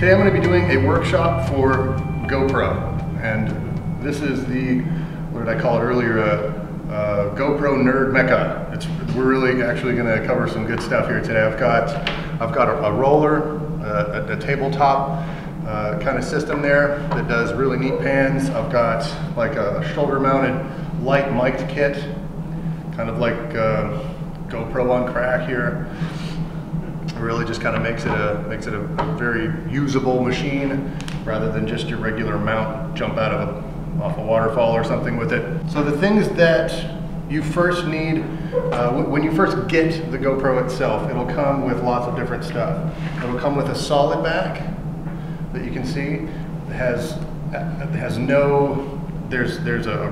Today I'm going to be doing a workshop for GoPro, and this is the, what did I call it earlier, GoPro Nerd Mecca. We're really actually going to cover some good stuff here today. I've got a roller, a tabletop kind of system there that does really neat pans. I've got like a shoulder-mounted light mic'd kit, kind of like GoPro on crack here. It really just kind of makes it a very usable machine rather than just your regular mount, jump off a waterfall or something with it. So the things that you first need, when you first get the GoPro itself, it'll come with lots of different stuff. It'll come with a solid back that you can see. There's a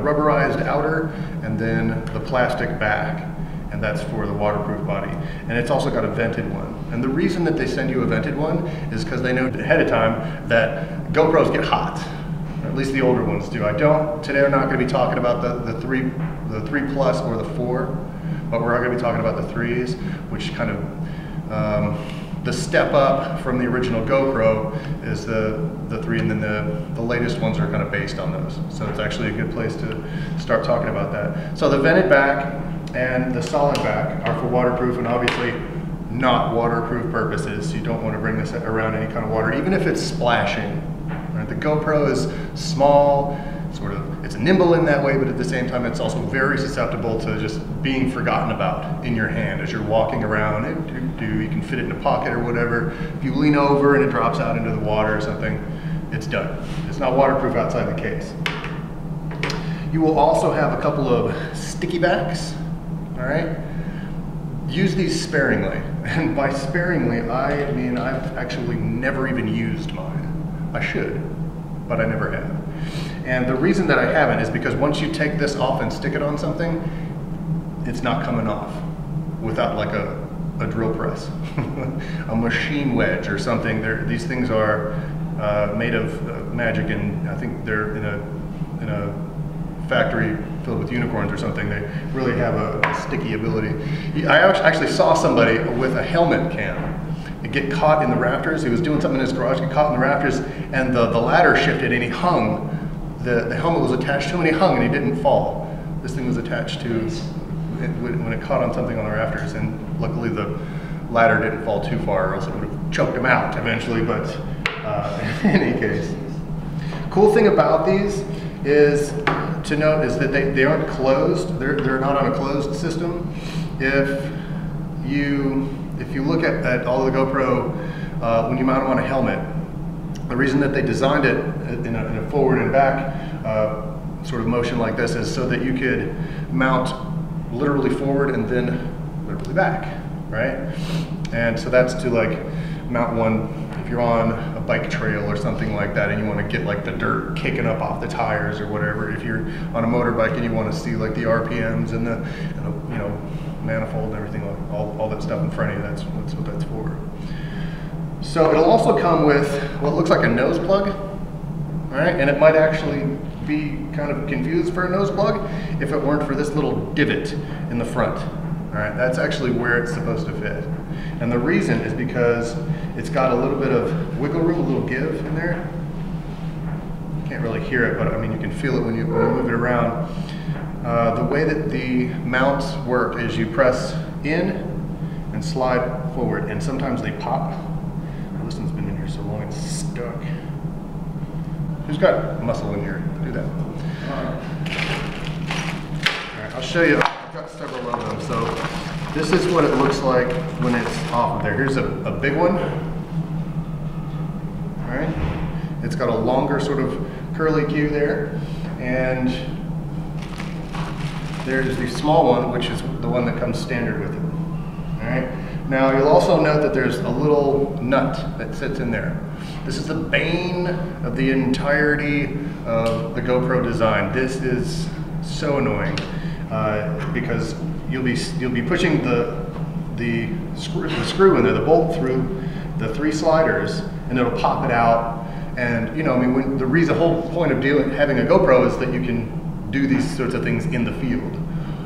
rubberized outer and then the plastic back, and that's for the waterproof body. And it's also got a vented one. And the reason that they send you a vented one is because they know ahead of time that GoPros get hot. At least the older ones do. Today we're not going to be talking about the 3 Plus or the 4, but we're going to be talking about the 3s, which kind of, the step up from the original GoPro is the 3, and then the latest ones are kind of based on those. So it's actually a good place to start talking about that. So the vented back and the solid back are for waterproof and obviously not waterproof purposes. You don't want to bring this around any kind of water, even if it's splashing. Right? The GoPro is small, it's nimble in that way, but at the same time it's also very susceptible to just being forgotten about in your hand as you're walking around. You can fit it in a pocket or whatever. If you lean over and it drops out into the water or something, it's done. It's not waterproof outside the case. You will also have a couple of sticky backs. All right, use these sparingly, and by sparingly I mean I've actually never even used mine. I should, but I never have. And the reason that I haven't is because once you take this off and stick it on something, it's not coming off without like a drill press, a machine wedge or something. These things are made of magic, and I think they're in a factory filled with unicorns or something. They really have a sticky ability. I actually saw somebody with a helmet cam get caught in the rafters. He was doing something in his garage, get caught in the rafters, and the ladder shifted and he hung. The helmet was attached to him and he hung and he didn't fall. This thing was attached to when it caught on something on the rafters, and luckily the ladder didn't fall too far or else it would have choked him out eventually, but in any case. Cool thing about these is to note is that they aren't closed. They're not on a closed system. If you look at all the GoPro, when you mount them on a helmet, the reason that they designed it in a forward and back sort of motion like this is so that you could mount literally forward and then literally back, right? And so that's to like mount one if you're on a bike trail or something like that and you want to get like the dirt kicking up off the tires or whatever. If you're on a motorbike and you want to see like the RPMs and the you know, manifold and everything, like all that stuff in front of you, that's what that's for. So it'll also come with what looks like a nose plug, all right? And it might actually be kind of confused for a nose plug if it weren't for this little divot in the front. All right, that's actually where it's supposed to fit. And the reason is because it's got a little bit of wiggle room, a little give in there. You can't really hear it, but I mean, you can feel it when you move it around. The way that the mounts work is you press in and slide forward, and sometimes they pop. Oh, this one's been in here so long it's stuck. Who's got muscle in here? Do that. All right, I'll show you. I've got several of them. So this is what it looks like when it's off of there. Here's a big one. All right, it's got a longer sort of curly cue there, and there's the small one, which is the one that comes standard with it. All right. Now you'll also note that there's a little nut that sits in there. This is the bane of the entirety of the GoPro design. This is so annoying because you'll be pushing the screw in there, the bolt through the 3 sliders, and it'll pop it out. And you know, I mean, the whole point of having a GoPro is that you can do these sorts of things in the field,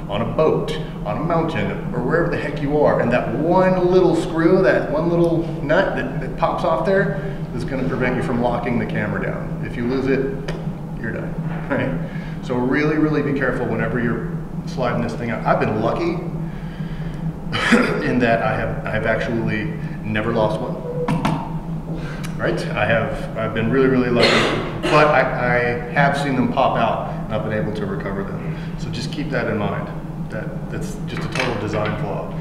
on a boat, on a mountain, or wherever the heck you are. And that one little screw, that one little nut that pops off there, that's going to prevent you from locking the camera down. If you lose it, you're done, right? So really, really be careful whenever you're sliding this thing out. I've been lucky in that I have actually never lost one. Right? I've been really, really lucky, but I have seen them pop out and I've been able to recover them. So just keep that in mind. That's just a total design flaw.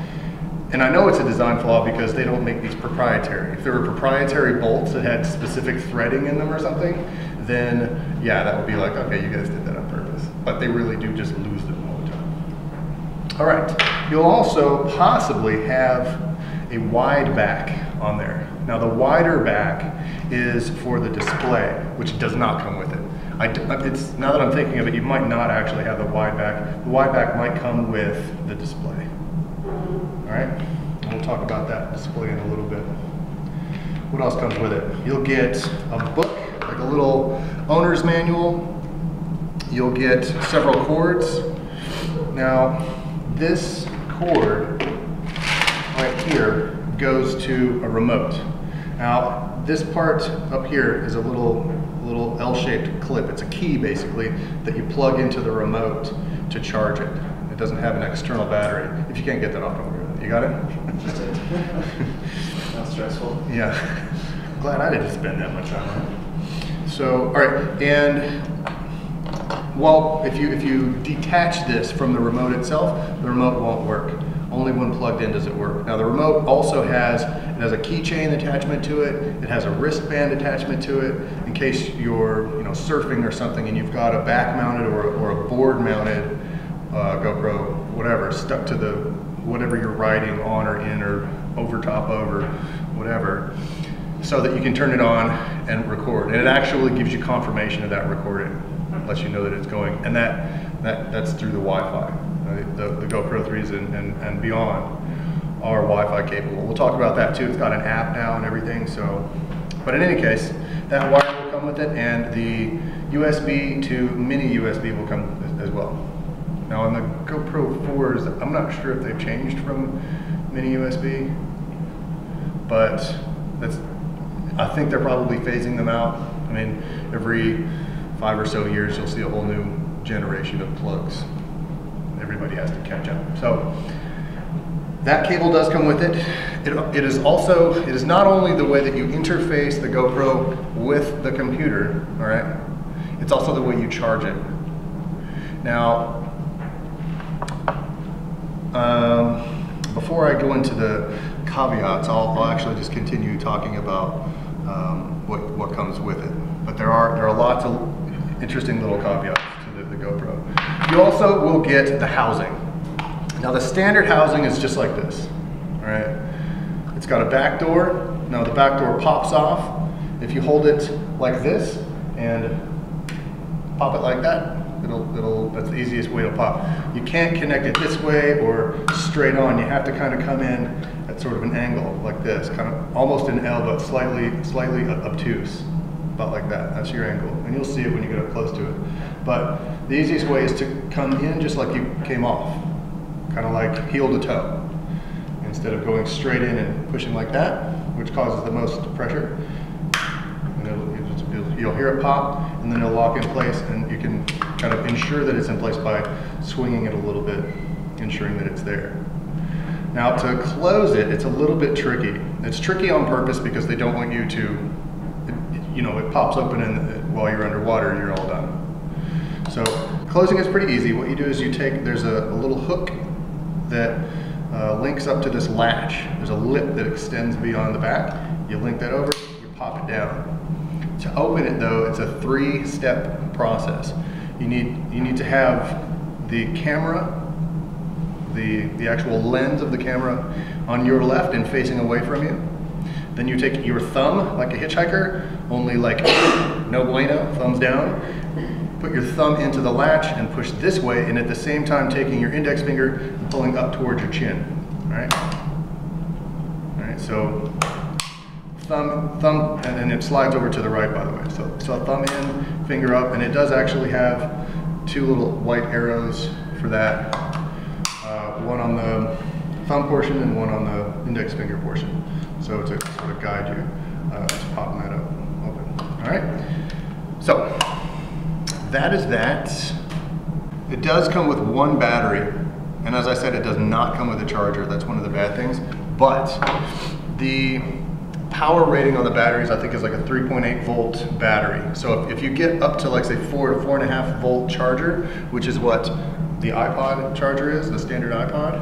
And I know it's a design flaw because they don't make these proprietary. If there were proprietary bolts that had specific threading in them or something, then yeah, that would be like, okay, you guys did that on purpose. But they really do just lose them all the time. All right, you'll also possibly have a wide back on there. Now the wider back is for the display, which does not come with it. Now that I'm thinking of it, you might not actually have the wide back. The wide back might come with the display. All right, we'll talk about that display in a little bit. What else comes with it? You'll get a book, like a little owner's manual. You'll get several cords. Now, this cord right here goes to a remote. Now, this part up here is a little L-shaped clip. It's a key, basically, that you plug into the remote to charge it. It doesn't have an external battery. If you can't get that off, don't worry about it. You got it? Just it. Not stressful. Yeah. Glad I didn't spend that much time on it. So, all right, and well, if you detach this from the remote itself, the remote won't work. Only when plugged in does it work. Now the remote also has a keychain attachment to it. It has a wristband attachment to it in case you're surfing or something and you've got a back mounted or a board mounted GoPro, whatever, stuck to the whatever you're riding on or in or over top over, whatever, so that you can turn it on and record. And it actually gives you confirmation of that recording, lets you know that it's going, and that's through the Wi-Fi. The GoPro 3s and beyond are Wi-Fi capable. We'll talk about that too. It's got an app now and everything. So, but in any case, that wire will come with it, and the USB to mini USB will come as well. Now on the GoPro 4s, I'm not sure if they've changed from mini USB, but I think they're probably phasing them out. I mean, every 5 or so years, you'll see a whole new generation of plugs. Everybody has to catch up. So that cable does come with it. It is not only the way that you interface the GoPro with the computer, all right? It's also the way you charge it. Now, before I go into the caveats, I'll actually just continue talking about what comes with it. But there are lots of interesting little caveats to the GoPro. You also will get the housing. Now the standard housing is just like this, all right? It's got a back door. Now the back door pops off. If you hold it like this and pop it like that, that's the easiest way to pop. You can't connect it this way or straight on. You have to kind of come in at sort of an angle like this, kind of almost an L, but slightly obtuse, about like that. That's your angle, and you'll see it when you get up close to it. But the easiest way is to come in just like you came off, kind of like heel to toe, instead of going straight in and pushing like that, which causes the most pressure. And you'll hear it pop, and then it'll lock in place, and you can kind of ensure that it's in place by swinging it a little bit, ensuring that it's there. Now to close it, it's a little bit tricky. It's tricky on purpose because they don't want you to, it pops open and while you're underwater, you're all done. So closing is pretty easy. What you do is there's a little hook that links up to this latch. There's a lip that extends beyond the back. You link that over, you pop it down. To open it though, it's a 3-step process. You need to have the camera, the actual lens of the camera on your left and facing away from you. Then you take your thumb, like a hitchhiker, only like no bueno, thumbs down. Put your thumb into the latch and push this way, and at the same time taking your index finger and pulling up towards your chin. All right? All right, so thumb, and it slides over to the right, by the way. So thumb in, finger up, and it does actually have 2 little white arrows for that. One on the thumb portion and one on the index finger portion. So to sort of guide you. Just popping that up open. All right. So that is that. It does come with one battery, and as I said, it does not come with a charger. That's one of the bad things. But the power rating on the batteries, I think, is like a 3.8 volt battery. So if you get up to, like, say 4 to 4.5 volt charger, which is what the iPod charger is, the standard iPod,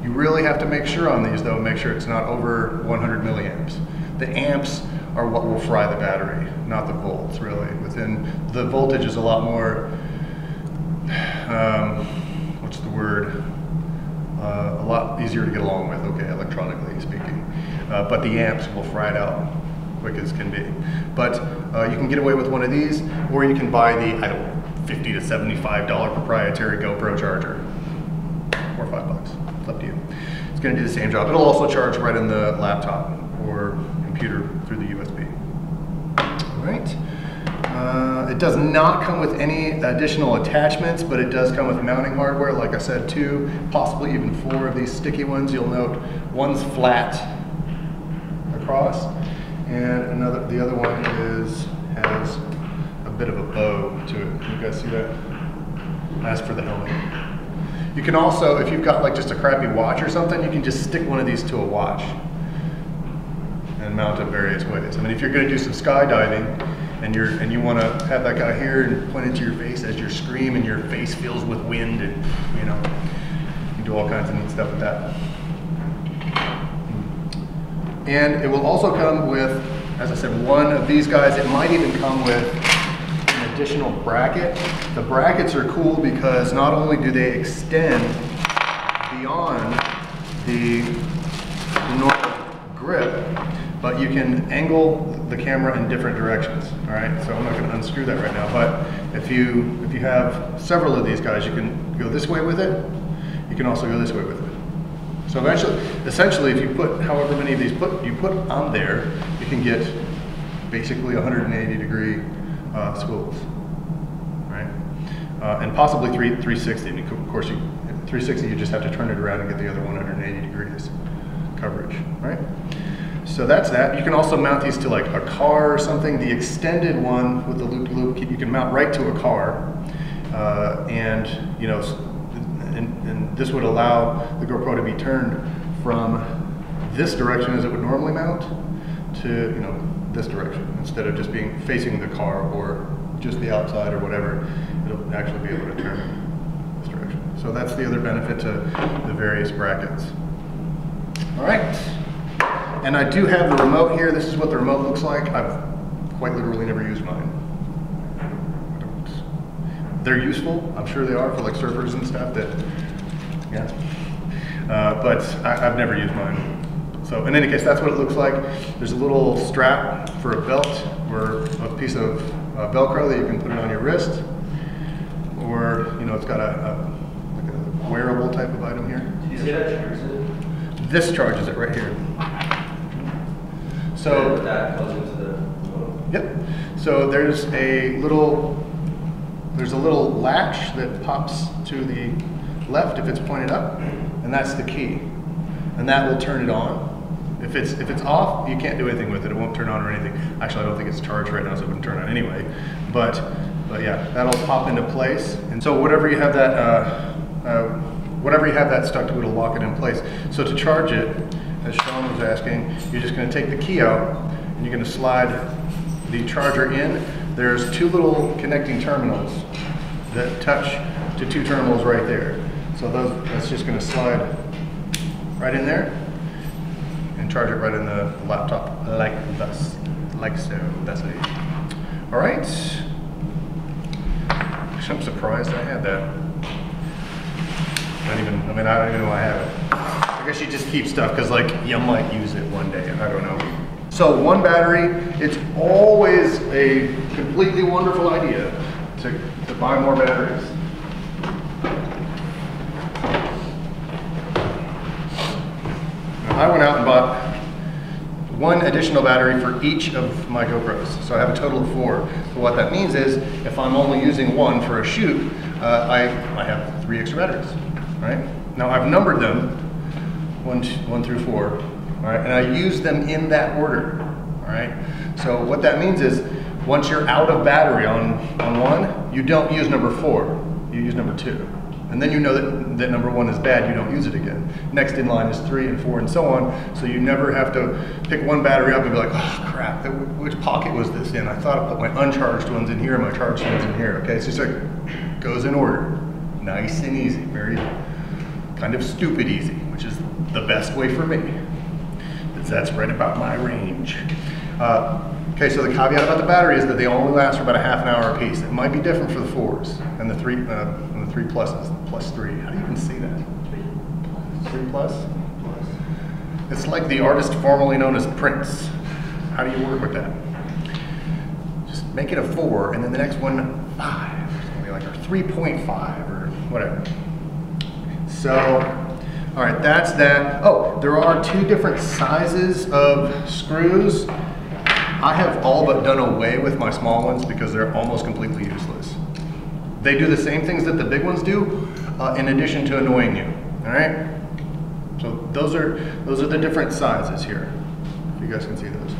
you really have to make sure on these, though, make sure it's not over 100 milliamps. The amps are what will fry the battery, not the volts, really. Within the voltage is a lot more, what's the word? A lot easier to get along with, okay, electronically speaking. But the amps will fry it out quick as can be. But you can get away with one of these, or you can buy the, I don't know, $50 to $75 proprietary GoPro charger, or $5. It's up to you. It's going to do the same job. It'll also charge right in the laptop or computer through the USB. All right. It does not come with any additional attachments, but it does come with mounting hardware. Like I said, 2, possibly even 4 of these sticky ones. You'll note one's flat across, and the other one has a bit of a bow to it. Can you guys see that? That's for the helmet. You can also, if you've got like just a crappy watch or something, you can just stick one of these to a watch and mount it various ways. I mean, if you're going to do some skydiving and you want to have that guy here and point into your face as you scream and your face fills with wind, and you know, you can do all kinds of neat stuff with that. And it will also come with, as I said, one of these guys. It might even come with an additional bracket. The brackets are cool because not only do they extend beyond the normal grip, but you can angle the camera in different directions. All right, so I'm not going to unscrew that right now, but if you have several of these guys, you can go this way with it. You can also go this way with it. So essentially, if you put however many of these you put on there, you can get basically 180-degree swivels, right? And possibly 360. I mean, of course, 360, you just have to turn it around and get the other 180 degrees coverage, right? So that's that. You can also mount these to like a car or something. The extended one with the loop-to-loop, you can mount right to a car, and you know, and this would allow the GoPro to be turned from this direction as it would normally mount to, you know, this direction, instead of just being facing the car or just the outside or whatever. It'll actually be able to turn this direction. So that's the other benefit to the various brackets. All right. And I do have the remote here. This is what the remote looks like. I've quite literally never used mine. They're useful. I'm sure they are for like surfers and stuff that, yeah. But I've never used mine. So in any case, that's what it looks like. There's a little strap for a belt or a piece of Velcro that you can put it on your wrist. Or, you know, it's got like a wearable type of item here. Did you say that charges it? This charges it right here. So that goes into the remote. Yep. So there's a little latch that pops to the left if it's pointed up, and that's the key. And that will turn it on. If it's off, you can't do anything with it. It won't turn on or anything. Actually, I don't think it's charged right now, so it wouldn't turn on anyway. But yeah, that'll pop into place. And so whatever you have that stuck to, it'll lock it in place. So to charge it, as Sean was asking, you're just going to take the key out and you're going to slide the charger in. There's 2 little connecting terminals that touch to 2 terminals right there. So that's just going to slide right in there and charge it right in the laptop like thus, like so. That's it. All right. Actually, I'm surprised I had that. I don't even know I have it. I guess you just keep stuff because, like, you might use it one day. I don't know. So one battery, it's always a completely wonderful idea to buy more batteries. Now, I went out and bought 1 additional battery for each of my GoPros. So I have a total of 4. So what that means is if I'm only using 1 for a shoot, I have 3 extra batteries, right? Now I've numbered them 1 through 4, all right? And I use them in that order, all all right? So what that means is, once you're out of battery on one, you don't use number 4, you use number 2. And then you know that number 1 is bad, you don't use it again. Next in line is 3 and 4 and so on, so you never have to pick one battery up and be like, oh crap, which pocket was this in? I thought I put my uncharged ones in here and my charged ones in here, okay? So it's like, goes in order, nice and easy, very kind of stupid easy, which is the best way for me. That's right about my range. Okay, so the caveat about the battery is that they only last for about a half an hour a piece. It might be different for the 4s and the 3 pluses, +3. How do you even see that? 3 plus? It's like the artist formerly known as Prince. How do you work with that? Just make it a 4 and then the next one 5, something like, or 3.5 or whatever. So, all right, that's that. Oh, there are 2 different sizes of screws. I have all but done away with my small ones because they're almost completely useless. They do the same things that the big ones do, in addition to annoying you, all right? So those are the different sizes here, if you guys can see those.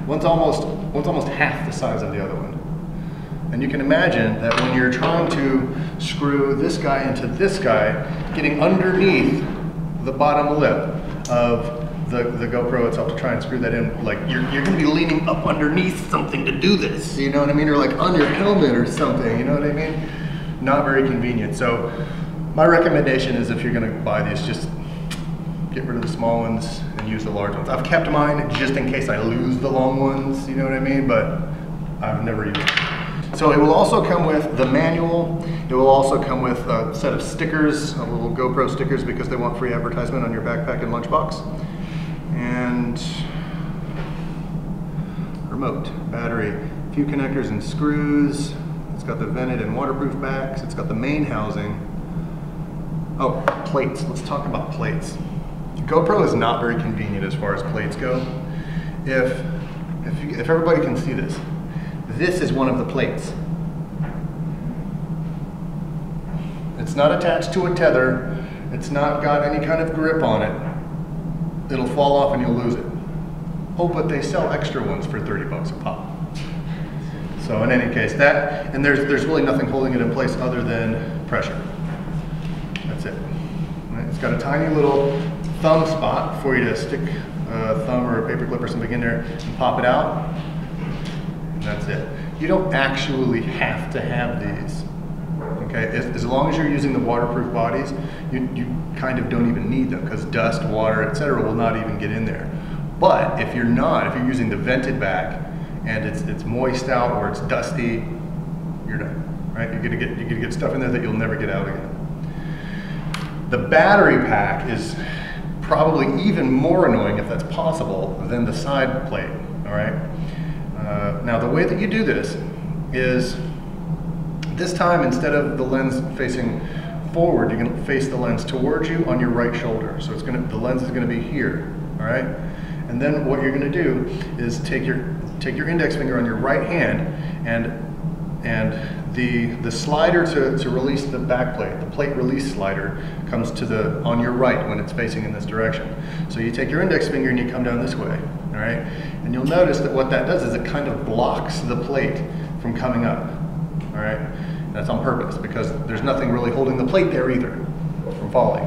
One's almost half the size of the other one. And you can imagine that when you're trying to screw this guy into this guy, getting underneath the bottom lip of the GoPro itself to try and screw that in, like you're gonna be leaning up underneath something to do this, you know what I mean? Or like on your helmet or something, you know what I mean? Not very convenient. So my recommendation is, if you're gonna buy these, just get rid of the small ones and use the large ones. I've kept mine just in case I lose the long ones, you know what I mean? But I've never used it. So it will also come with the manual. It will also come with a set of stickers, little GoPro stickers, because they want free advertisement on your backpack and lunchbox. And remote, battery, a few connectors and screws. It's got the vented and waterproof backs. It's got the main housing. Oh, plates. Let's talk about plates. GoPro is not very convenient as far as plates go. If everybody can see this, this is one of the plates. It's not attached to a tether. It's not got any kind of grip on it. It'll fall off and you'll lose it. Oh, but they sell extra ones for 30 bucks a pop. So in any case, that, and there's really nothing holding it in place other than pressure. That's it. Right? It's got a tiny little thumb spot for you to stick a thumb or a paper clip or something in there and pop it out. And that's it. You don't actually have to have these. Okay, as long as you're using the waterproof bodies, you kind of don't even need them, because dust, water, etc. will not even get in there. But if you're using the vented back and it's moist out or it's dusty, you're done, right? You're gonna get stuff in there that you'll never get out again. The battery pack is probably even more annoying, if that's possible, than the side plate, all right? Now the way that you do this is, this time, instead of the lens facing forward, you're going to face the lens towards you on your right shoulder. So the lens is going to be here, all right? And then what you're going to do is take your index finger on your right hand, and the slider to release the back plate, the plate release slider, comes on your right when it's facing in this direction. So you take your index finger and you come down this way, all right? And you'll notice that what that does is it kind of blocks the plate from coming up. All right, that's on purpose, because there's nothing really holding the plate there either from falling.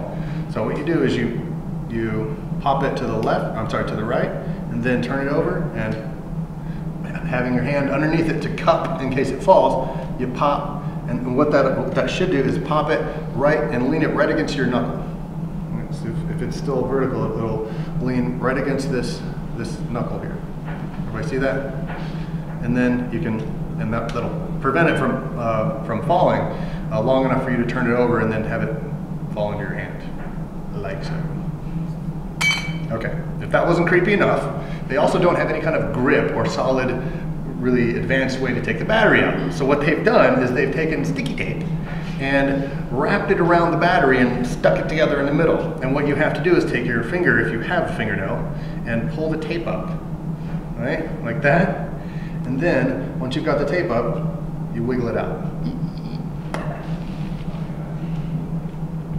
So what you do is you pop it to the to the right, and then turn it over, and having your hand underneath it to cup in case it falls, you pop, and what that should do is pop it right and lean it right against your knuckle. So if it's still vertical, it'll lean right against this knuckle here. Everybody see that? And then you can, and that'll prevent it from falling long enough for you to turn it over and then have it fall into your hand, like so. Okay, if that wasn't creepy enough, they also don't have any kind of grip or solid, really advanced way to take the battery out. So what they've done is they've taken sticky tape and wrapped it around the battery and stuck it together in the middle. And what you have to do is take your finger, if you have a fingernail, and pull the tape up, right, like that. And then, once you've got the tape up, you wiggle it out.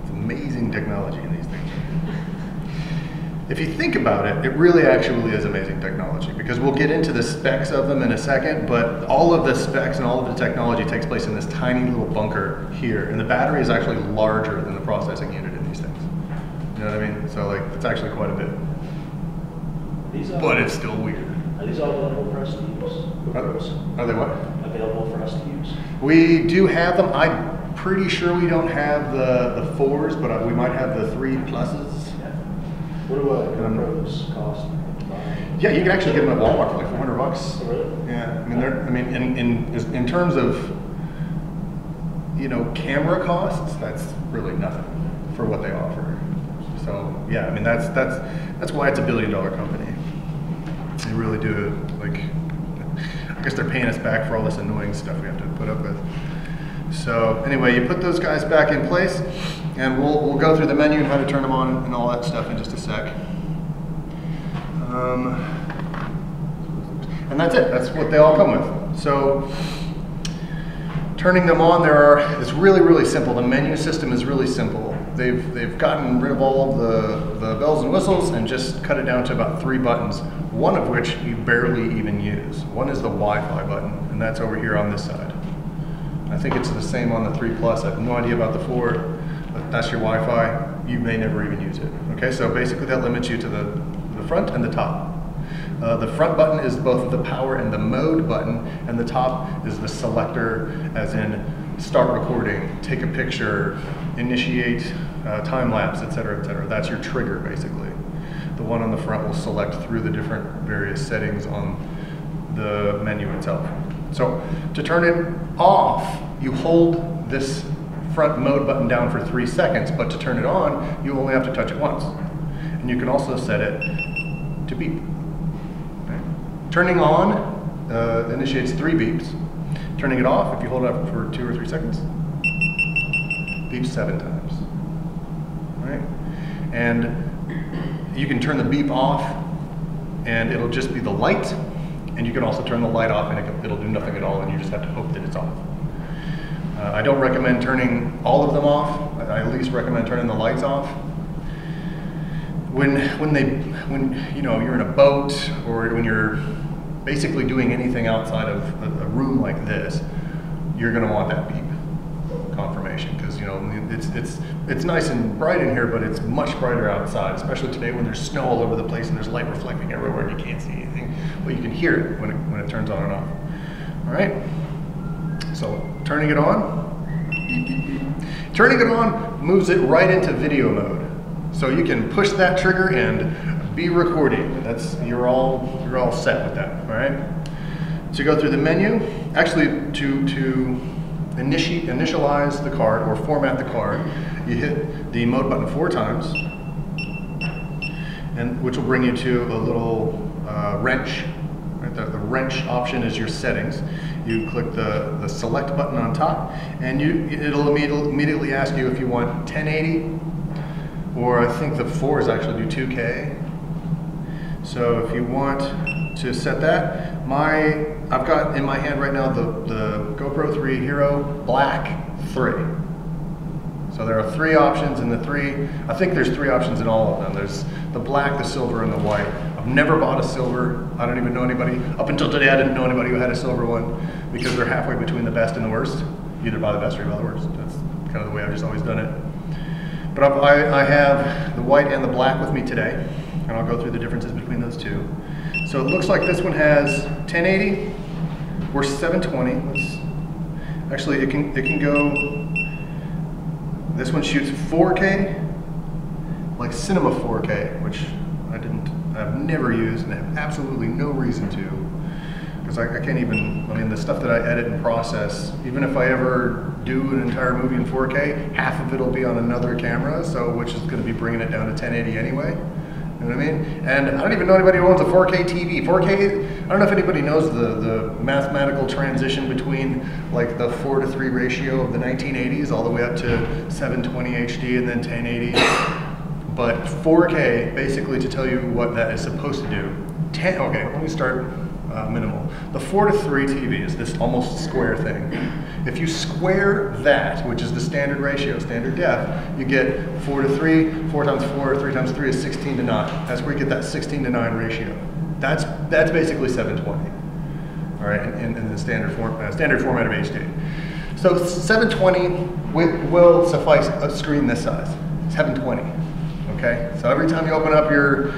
It's amazing technology in these things. if you think about it, it really actually is amazing technology, because we'll get into the specs of them in a second, but all of the specs and all of the technology takes place in this tiny little bunker here, and the battery is actually larger than the processing unit in these things. You know what I mean? So like, it's actually quite a bit. But it's still weird. Are these all available for us to use? Are they what? Available for us to use? We do have them. I'm pretty sure we don't have the 4s, but we might have the 3 pluses. What do GoPros cost? Yeah, you can actually get them at Walmart for like $400. Oh, really? Yeah, I mean, in terms of, you know, camera costs, that's really nothing for what they offer. So yeah, I mean, that's why it's a $1 billion company. They really do, like, I guess they're paying us back for all this annoying stuff we have to put up with. So anyway, you put those guys back in place, and we'll go through the menu and how to turn them on and all that stuff in just a sec. And that's it. That's what they all come with. So turning them on, it's really, really simple. The menu system is really simple. They've gotten rid of all of the bells and whistles and just cut it down to about 3 buttons, one of which you barely even use. One is the Wi-Fi button, and that's over here on this side. I think it's the same on the 3 Plus. I have no idea about the 4, but that's your Wi-Fi. You may never even use it. Okay, so basically that limits you to the front and the top. The front button is both the power and the mode button, and the top is the selector, as in start recording, take a picture, initiate time lapse, etc., etc. That's your trigger, basically. The one on the front will select through the different various settings on the menu itself. So to turn it off, you hold this front mode button down for 3 seconds, but to turn it on, you only have to touch it once. And you can also set it to beep. Okay. Turning on initiates 3 beeps. Turning it off, if you hold it up for 2 or 3 seconds, beeps 7 times. All right? And you can turn the beep off, and it'll just be the light. And you can also turn the light off, and it'll do nothing at all, and you just have to hope that it's off. I don't recommend turning all of them off. I at least recommend turning the lights off. When you know, you're in a boat, or when you're basically doing anything outside of a room like this, you're going to want that beep confirmation, because, you know, it's nice and bright in here, but it's much brighter outside, especially today when there's snow all over the place and there's light reflecting everywhere and you can't see anything, but you can hear it when it turns on and off. All right, so turning it on, beep, beep, beep. Turning it on moves it right into video mode, so you can push that trigger and be recording. You're all set with that. All right, so you go through the menu. Actually, to initialize the card or format the card, you hit the mode button 4 times, and which will bring you to a little wrench. Right? The wrench option is your settings. You click the select button on top, and it'll immediately ask you if you want 1080, or I think the 4s actually do 2K. So if you want to set that, I've got in my hand right now the GoPro 3 Hero Black 3. So there are 3 options in the 3. I think there's 3 options in all of them. There's the black, the silver, and the white. I've never bought a silver. I don't even know anybody. Up until today, I didn't know anybody who had a silver one, because they're halfway between the best and the worst. You either buy the best or you buy the worst. That's kind of the way I've just always done it. But I have the white and the black with me today, and I'll go through the differences between those 2. So it looks like this one has 1080 or 720. Actually, it can go. This one shoots 4K, like Cinema 4K, which I've never used, and I have absolutely no reason to, because I can't even. I mean, the stuff that I edit and process, even if I ever do an entire movie in 4K, half of it'll be on another camera, so which is going to be bringing it down to 1080 anyway. You know what I mean? And I don't even know anybody who owns a 4K TV. 4K, I don't know if anybody knows the mathematical transition between like the 4:3 ratio of the 1980s all the way up to 720 HD and then 1080. But 4K, basically, to tell you what that is supposed to do, okay, let me start minimal. The 4:3 TV is this almost square thing. If you square that, which is the standard ratio, standard def, you get 4 to 3, 4 times 4, 3 times 3 is 16 to 9. That's where you get that 16 to 9 ratio. That's basically 720. All right, in the standard format of HD. So 720 will suffice a screen this size. 720. Okay, so every time you open up your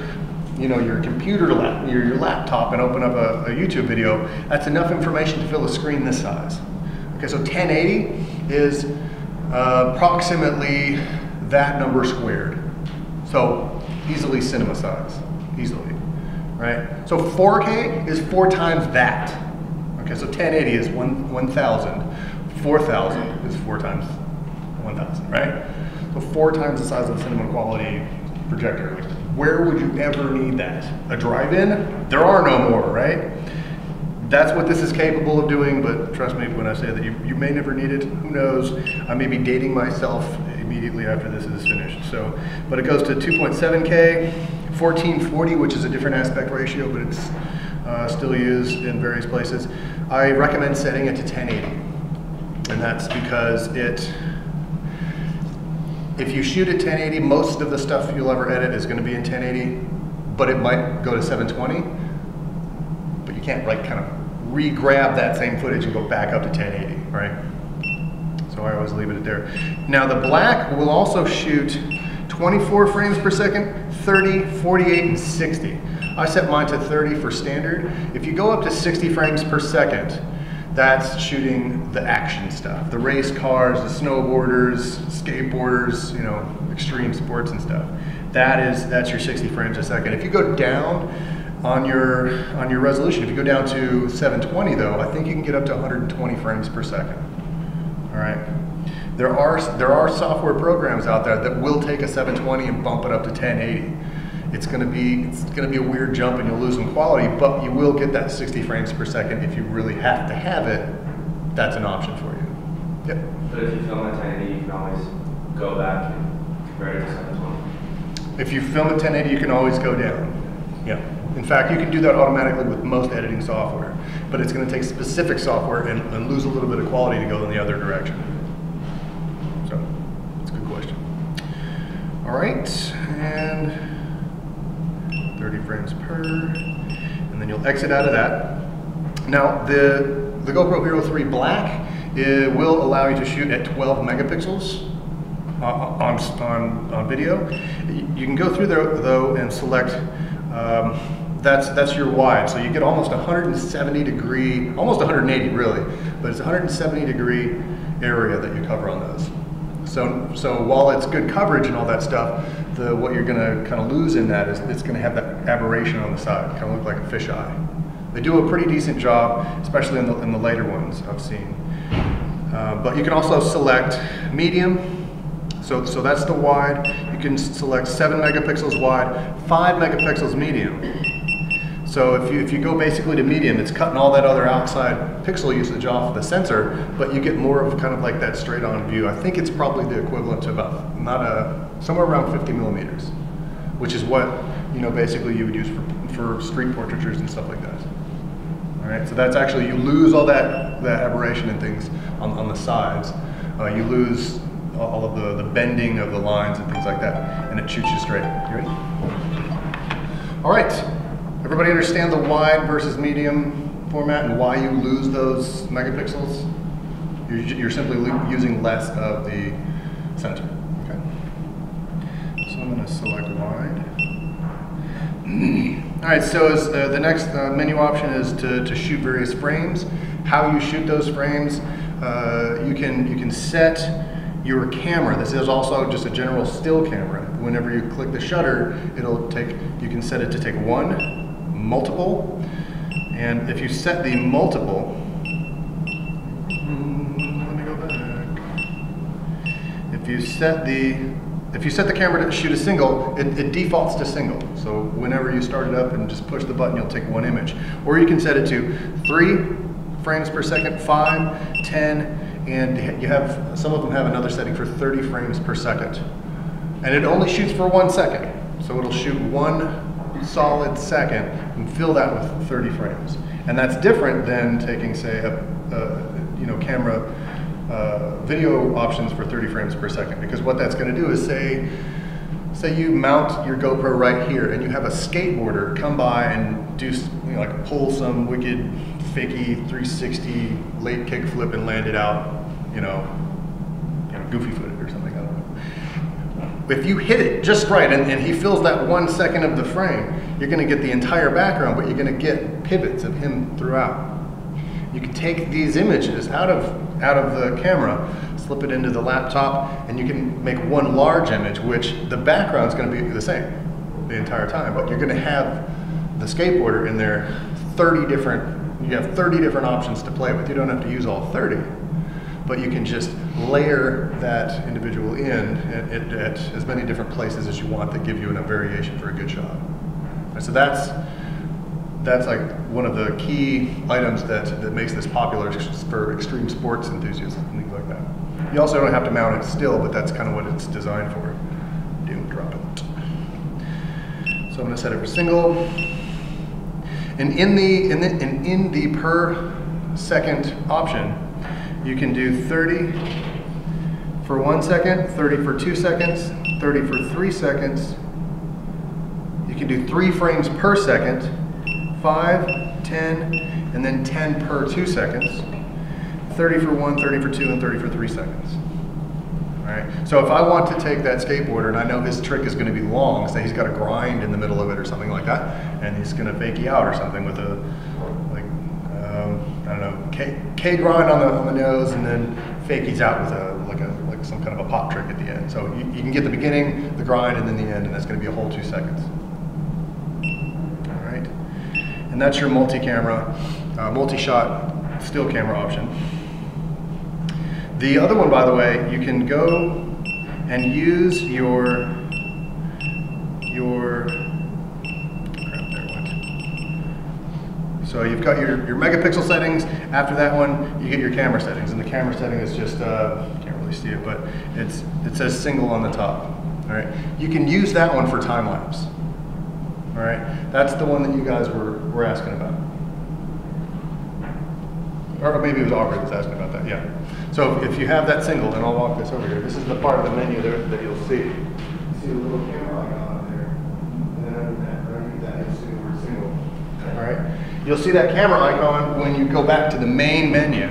computer, your laptop, and open up a YouTube video, that's enough information to fill a screen this size. Okay, so 1080 is approximately that number squared. So easily cinema size, easily, right? So 4K is 4 times that. Okay, so 1080 is 1,000. 4,000 is 4 times 1,000, right? So 4 times the size of the cinema quality projector. Like, where would you ever need that? A drive-in? There are no more, right? That's what this is capable of doing, but trust me when I say that you may never need it. Who knows? I may be dating myself immediately after this is finished. So, but it goes to 2.7K, 1440, which is a different aspect ratio, but it's still used in various places. I recommend setting it to 1080, and that's because if you shoot at 1080, most of the stuff you'll ever edit is going to be in 1080, but it might go to 720. But you can't like kind of re-grab that same footage and go back up to 1080, right? So I always leave it there. Now the black will also shoot 24 frames per second, 30, 48, and 60. I set mine to 30 for standard. If you go up to 60 frames per second, that's shooting the action stuff, the race cars, the snowboarders, skateboarders, you know, extreme sports and stuff. That's your 60 frames a second. If you go down on your resolution, if you go down to 720 though, I think you can get up to 120 frames per second. All right. There are software programs out there that will take a 720 and bump it up to 1080. It's gonna be a weird jump and you'll lose some quality, but you will get that 60 frames per second if you really have to have it. That's an option for you. Yep. But if you film at 1080, you can always go back and convert it to 720. If you film at 1080, you can always go down. Yeah. In fact, you can do that automatically with most editing software, but it's going to take specific software and lose a little bit of quality to go in the other direction. So, it's a good question. All right, and 30 frames per, and then you'll exit out of that. Now, the GoPro Hero 3 Black, it will allow you to shoot at 12 megapixels on video. You can go through there though and select. That's your wide, so you get almost 170 degree, almost 180 really, but it's 170 degree area that you cover on those. So while it's good coverage and all that stuff, what you're going to kind of lose in that is it's going to have that aberration on the side, kind of look like a fisheye. They do a pretty decent job, especially in the later ones I've seen. But you can also select medium. So that's the wide. You can select 7 megapixels wide, 5 megapixels medium. So if you go basically to medium, it's cutting all that other outside pixel usage off the sensor, but you get more of kind of like that straight on view. I think it's probably the equivalent to about somewhere around 50 millimeters, which is what basically you would use for street portraitures and stuff like that. All right, so that's actually, you lose all that aberration and things on the sides. You lose all of the bending of the lines and things like that, and it shoots you straight. You ready? All right, everybody understand the wide versus medium format and why you lose those megapixels? You're simply using less of the sensor. Okay. So I'm going to select wide. All right, so the next menu option is to shoot various frames. How you shoot those frames, you can set your camera. This is also just a general still camera. Whenever you click the shutter, you can set it to take 1, multiple, and if you set the multiple, let me go back. If you set the camera to shoot a single, it defaults to single. So whenever you start it up and just push the button, you'll take 1 image. Or you can set it to 3 frames per second, 5, 10, and some of them have another setting for 30 frames per second. And it only shoots for 1 second. So it'll shoot 1 solid second and fill that with 30 frames. And that's different than taking, say, a camera video options for 30 frames per second, because what that's going to do is say you mount your GoPro right here and you have a skateboarder come by and do, you know, like pull some wicked fakey 360 late kick flip and land it out, you know, goofy footed or something, I don't know. If you hit it just right and he fills that 1 second of the frame, you're going to get the entire background, but you're going to get pivots of him throughout. You can take these images out of the camera, slip it into the laptop, and you can make one large image, which the background's going to be the same the entire time, but you're going to have the skateboarder in there. You have 30 different options to play with. You don't have to use all 30, but you can just layer that individual in at as many different places as you want that give you enough variation for a good shot. And so that's like one of the key items that makes this popular for extreme sports enthusiasts and things like that. You also don't have to mount it still, but that's kind of what it's designed for. Drop it. So I'm going to set it for single. And in the per second option, you can do 30 for 1 second, 30 for 2 seconds, 30 for 3 seconds. You can do 3 frames per second, 5, 10, and then 10 per 2 seconds. 30 for 1, 30 for 2, and 30 for 3 seconds. All right. So if I want to take that skateboarder and I know his trick is going to be long, say he's got a grind in the middle of it or something like that, and he's going to fakey out or something with a, like, I don't know, K grind on the nose, and then fakeys out with like some kind of a pop trick at the end. So you can get the beginning, the grind, and then the end, and that's going to be a whole 2 seconds. All right. And that's your multi-camera, multi-shot still camera option. The other one, by the way, you can go and use your so you've got your megapixel settings. After that one, you get your camera settings, and the camera setting is just can't really see it, but it says single on the top. All right, you can use that one for time lapse. All right, that's the one that you guys were asking about. Or maybe it was Aubrey that was asking about that, yeah. So if you have that single, and I'll walk this over here, this is the part of the menu there that you'll see. You see a little camera icon there, and then underneath that you'll see the word single. All right, you'll see that camera icon when you go back to the main menu.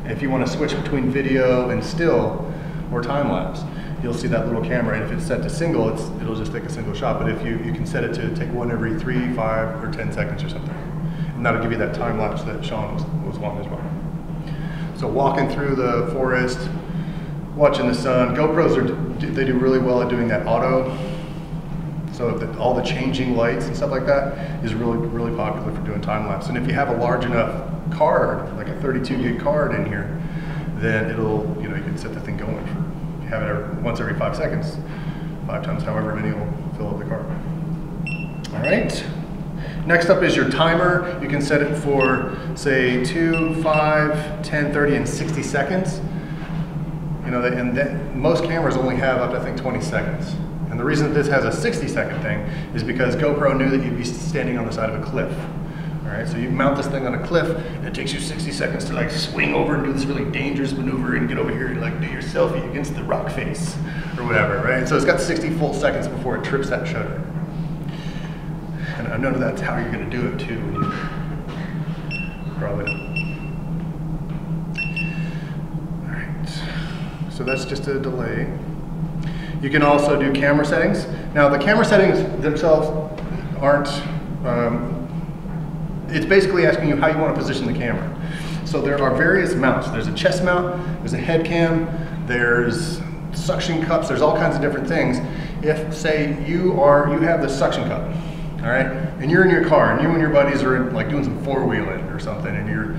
If you want to switch between video and still or time lapse, you'll see that little camera, and if it's set to single, it'll just take a single shot. But if you can set it to take one every 3, 5, or 10 seconds or something. And that'll give you that time lapse that Sean was wanting as well. So walking through the forest, watching the sun. GoPros they do really well at doing that auto. So all the changing lights and stuff like that is really popular for doing time lapse. And if you have a large enough card, like a 32 gig card in here, then it'll, you can set the thing going for, you have it once every 5 seconds, 5 times however many will fill up the card. All right. Next up is your timer. You can set it for, say, 2, 5, 10, 30, and 60 seconds. And then most cameras only have up to, I think, 20 seconds. And the reason that this has a 60-second thing is because GoPro knew that you'd be standing on the side of a cliff. All right, so you mount this thing on a cliff, and it takes you 60 seconds to swing over and do this really dangerous maneuver and get over here and do your selfie against the rock face or whatever, right? So it's got 60 full seconds before it trips that shutter. And I know that's how you're going to do it too. Probably. All right. So that's just a delay. You can also do camera settings. Now the camera settings themselves aren't. It's basically asking you how you want to position the camera. So there are various mounts. There's a chest mount. There's a head cam. There's suction cups. There's all kinds of different things. If say you have the suction cup. All right, and you're in your car, and you and your buddies are doing some four-wheeling or something, and you're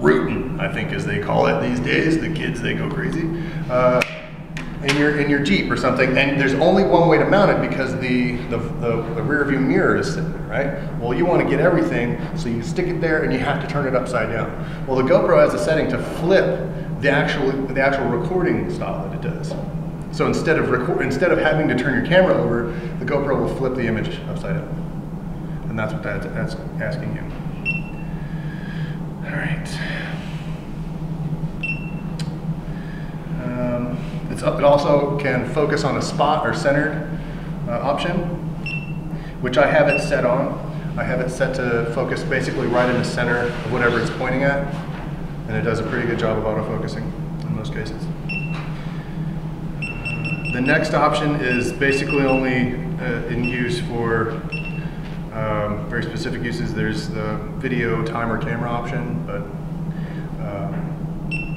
rooting, I think as they call it these days. The kids, they go crazy. And you're in your Jeep or something, and there's only one way to mount it because the rear view mirror is sitting there, right? Well, you want to get everything, so you stick it there, and you have to turn it upside down. Well, the GoPro has a setting to flip the actual recording style that it does. So instead of having to turn your camera over, the GoPro will flip the image upside down. And that's what that's asking you. All right. It also can focus on a spot or centered option, which I have it set on. I have it set to focus basically right in the center of whatever it's pointing at, and it does a pretty good job of autofocusing in most cases. The next option is basically only in use for very specific uses. There's the video timer camera option, but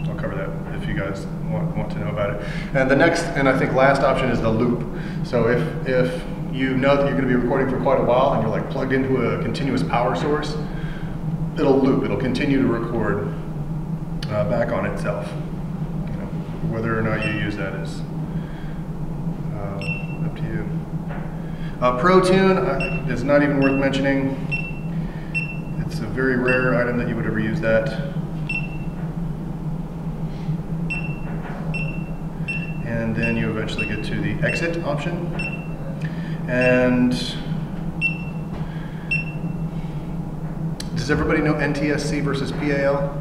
I'll cover that if you guys want to know about it. And the next, and I think last option is the loop. So if you know that you're going to be recording for quite a while and you're like plugged into a continuous power source, it'll loop. It'll continue to record back on itself. You know, whether or not you use that is up to you. Pro Tune is not even worth mentioning. It's a very rare item that you would ever use that. And then you eventually get to the exit option. And does everybody know NTSC versus PAL?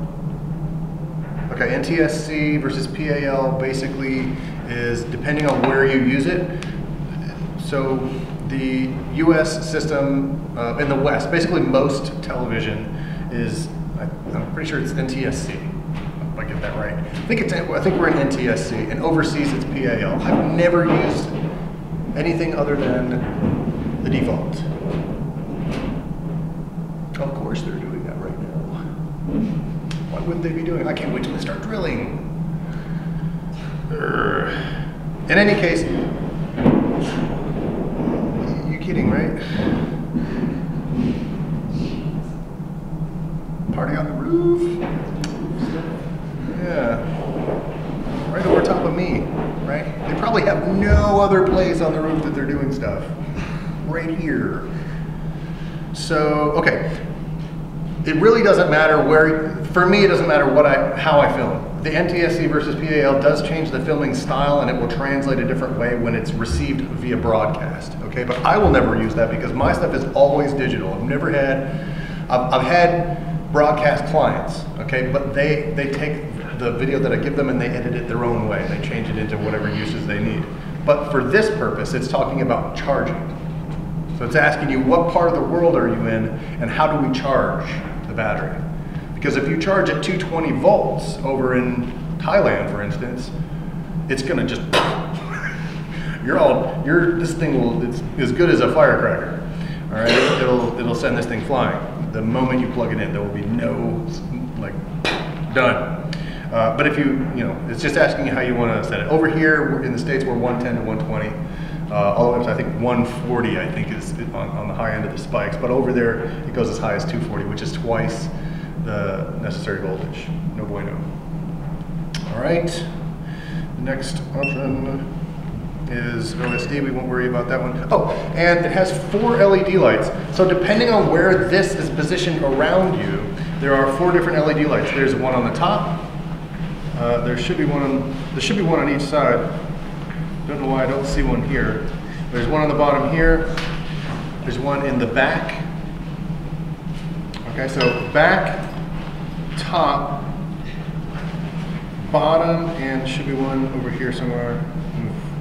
Okay, NTSC versus PAL basically is depending on where you use it. So the US system in the West, basically most television is, I'm pretty sure it's NTSC, if I get that right. I think we're in NTSC, and overseas it's PAL. I've never used anything other than the default. Of course they're doing that right now. Why wouldn't they be doing it? I can't wait till they start drilling. In any case, you kidding, right? Party on the roof. Yeah. Right over top of me, right? They probably have no other place on the roof that they're doing stuff. Right here. So, okay. It really doesn't matter where, for me it doesn't matter how I film. The NTSC versus PAL does change the filming style, and it will translate a different way when it's received via broadcast, okay? But I will never use that because my stuff is always digital. I've had broadcast clients, okay? But they take the video that I give them and they edit it their own way. They change it into whatever uses they need. But for this purpose, it's talking about charging. So it's asking you, what part of the world are you in, and how do we charge the battery? Because if you charge at 220 volts over in Thailand, for instance, it's gonna just, this thing it's as good as a firecracker. All right, it'll send this thing flying. The moment you plug it in, there will be no, done. But if it's just asking you how you want to set it. Over here, in the States, we're 110 to 120. All the way up to, I think, 140, I think, is on the high end of the spikes. But over there, it goes as high as 240, which is twice the necessary voltage. No bueno. All right. The next option is OSD. We won't worry about that one. Oh, and it has 4 LED lights. So depending on where this is positioned around you, there are 4 different LED lights. There's one on the top. There should be one on each side. Don't know why I don't see one here. There's one on the bottom here. There's one in the back. Okay, so back, top, bottom, and should be one over here somewhere.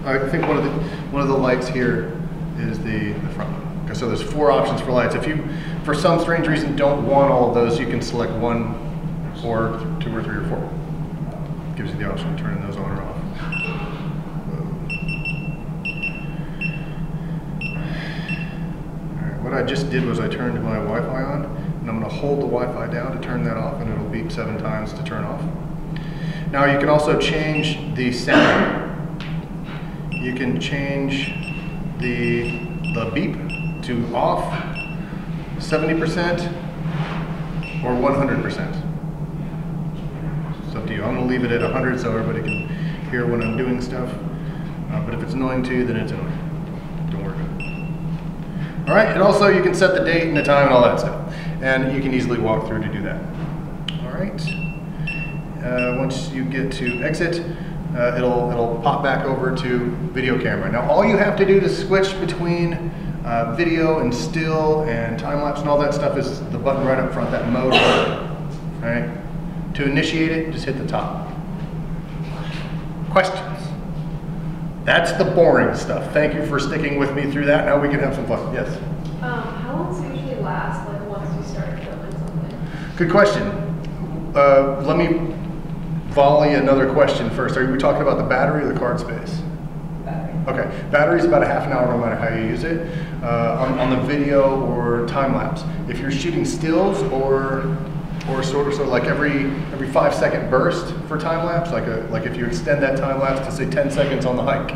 I think one of the lights here is the front one. Okay, so there's 4 options for lights. If you, for some strange reason, don't want all of those, you can select 1, or 2, or 3, or 4. Gives you the option of turning those on or off. Alright, what I just did was I turned my Wi-Fi on, and I'm going to hold the Wi-Fi down to turn that off, and it'll beep 7 times to turn off. Now you can also change the sound. You can change the beep to off, 70%, or 100%. It's up to you. I'm going to leave it at 100 so everybody can hear when I'm doing stuff. But if it's annoying to you, then it's annoying. Don't worry about it. All right, and also you can set the date and the time and all that stuff. And you can easily walk through to do that. All right. Once you get to exit, it'll pop back over to video camera. Now all you have to do to switch between video and still and time-lapse and all that stuff is the button right up front, that mode button. All right. To initiate it, just hit the top. Questions? That's the boring stuff. Thank you for sticking with me through that. Now we can have some fun. Yes? How long does it usually last, like once you start filming something? Good question. Let me volley another question first. Are we talking about the battery or the card space? Battery. Okay, battery's about a half an hour no matter how you use it. On the video or time lapse. If you're shooting stills or sort of like every 5-second burst for time lapse, like if you extend that time lapse to say 10 seconds on the hike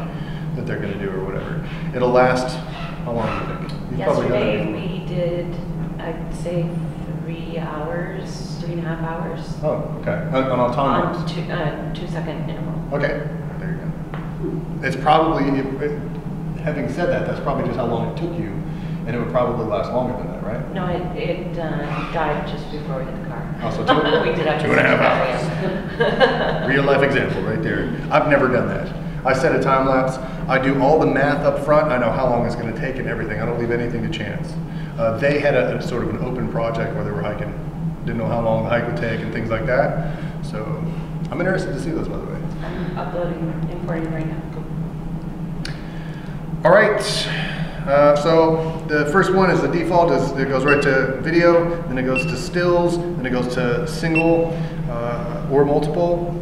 that they're going to do or whatever, it'll last. How long do you think? You've probably done Yesterday it. we did, I'd say 3 hours, 3.5 hours. Oh, okay. On time On lapse. 2-second interval. Okay, there you go. It's probably, having said that, that's probably just how long it took you, and it would probably last longer than that, right? No, it died just before we hit the car. Oh, so We did have to 2.5 hours. Real life example right there. I've never done that. I set a time lapse. I do all the math up front. I know how long it's going to take and everything. I don't leave anything to chance. They had a sort of an open project where they were hiking. Didn't know how long the hike would take and things like that. So I'm interested to see those, by the way. I'm uploading, importing right now. All right. So the first one is the default. It goes right to video, then it goes to stills, then it goes to single or multiple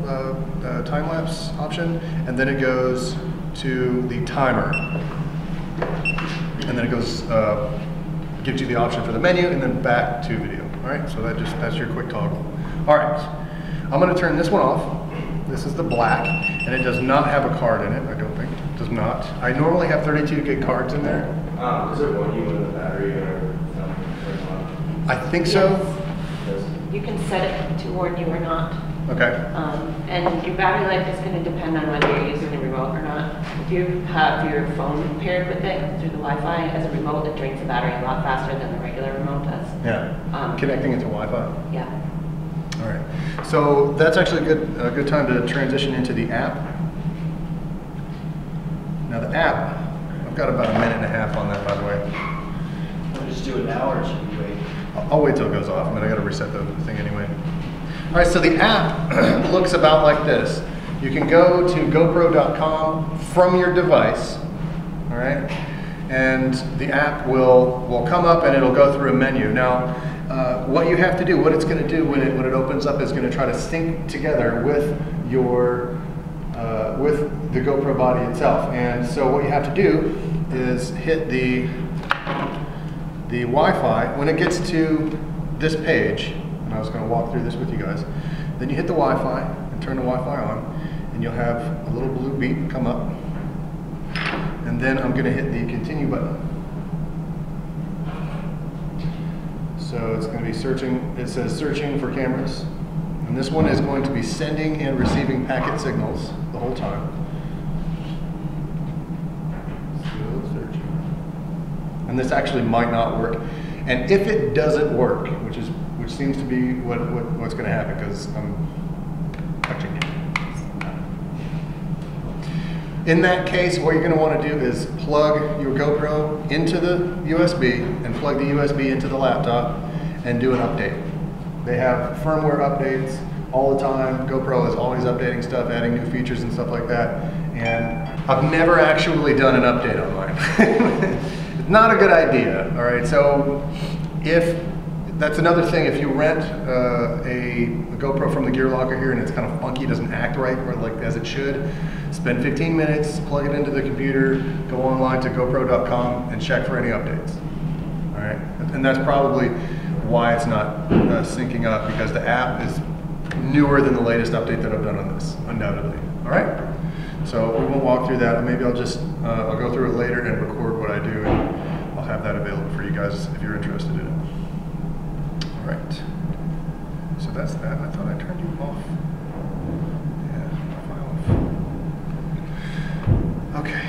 time lapse option, and then it goes to the timer, and then it goes gives you the option for the menu, and then back to video. All right. So that's your quick toggle. All right. I'm going to turn this one off. This is the black, and it does not have a card in it. I don't think it does not. I normally have 32 gig cards in there. Does it warn you when the battery or I think so. You can set it to warn you or not. Okay. And your battery life is going to depend on whether you're using the remote or not. If you have your phone paired with it through the Wi-Fi as a remote, it drains the battery a lot faster than the regular remote does. Yeah. Connecting it to Wi-Fi. Yeah. All right. So that's actually a good time to transition into the app. Now the app, I've got about a minute and a half on that, by the way. We'll just do it now, or should we wait? I'll wait till it goes off, but I got to reset the thing anyway. All right, so the app looks about like this. You can go to GoPro.com from your device, all right, and the app will come up and it'll go through a menu. Now, what you have to do, what it's going to do when it opens up, is going to try to sync together with your with the GoPro body itself. And so what you have to do is hit the Wi-Fi. When it gets to this page, and I was going to walk through this with you guys, then you hit the Wi-Fi and turn the Wi-Fi on, and you'll have a little blue beep come up. And then I'm going to hit the continue button. So it's going to be searching, it says searching for cameras. And this one is going to be sending and receiving packet signals the whole time. Still searching. And this actually might not work. And if it doesn't work, which seems to be what's going to happen, because I'm touching it. In that case, what you're going to want to do is plug your GoPro into the USB and plug the USB into the laptop and do an update. They have firmware updates all the time. GoPro is always updating stuff, adding new features and stuff like that. And I've never actually done an update on mine. It's not a good idea, all right? So that's another thing, if you rent a GoPro from the Gear Locker here and it's kind of funky, doesn't act right or like as it should, spend 15 minutes, plug it into the computer, go online to GoPro.com and check for any updates. All right, and that's probably why it's not syncing up, because the app is newer than the latest update that I've done on this, undoubtedly. All right, so we won't walk through that. Maybe I'll just I'll go through it later and record what I do, and I'll have that available for you guys if you're interested in it. All right, so that's that. I thought I turned you off. Yeah, okay.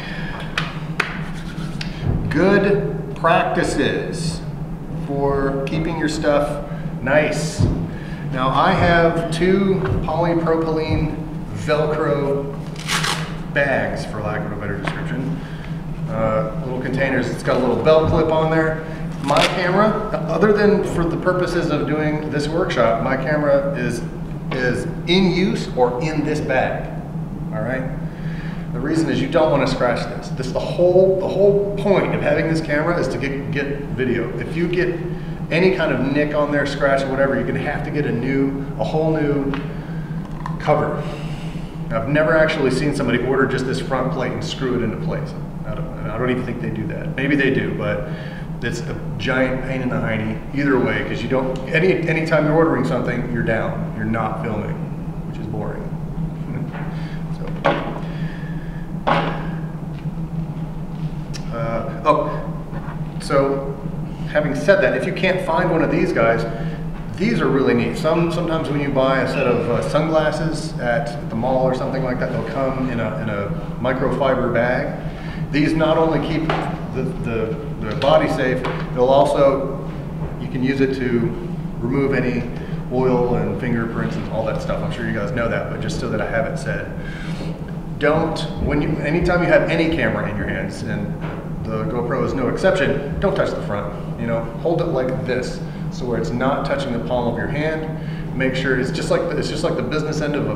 Good practices for keeping your stuff nice. Now I have 2 polypropylene Velcro bags, for lack of a better description. Little containers. It's got a little belt clip on there. My camera, other than for the purposes of doing this workshop, my camera is in use or in this bag. All right. The reason is you don't want to scratch this. The whole point of having this camera is to get video. If you get any kind of nick on there, scratch or whatever, you're going to have to get a whole new cover. I've never actually seen somebody order just this front plate and screw it into place. I don't even think they do that. Maybe they do, but it's a giant pain in the hiney either way, because you don't, anytime you're ordering something, you're down. You're not filming, which is boring. So having said that, if you can't find one of these guys, these are really neat. Sometimes when you buy a set of sunglasses at the mall or something like that, they'll come in a microfiber bag. These not only keep the body safe, they'll also, you can use it to remove any oil and fingerprints and all that stuff. I'm sure you guys know that, but just so that I have it said. Anytime you have any camera in your hands, and the GoPro is no exception, don't touch the front. Hold it like this, so where it's not touching the palm of your hand. Make sure it's just like the business end of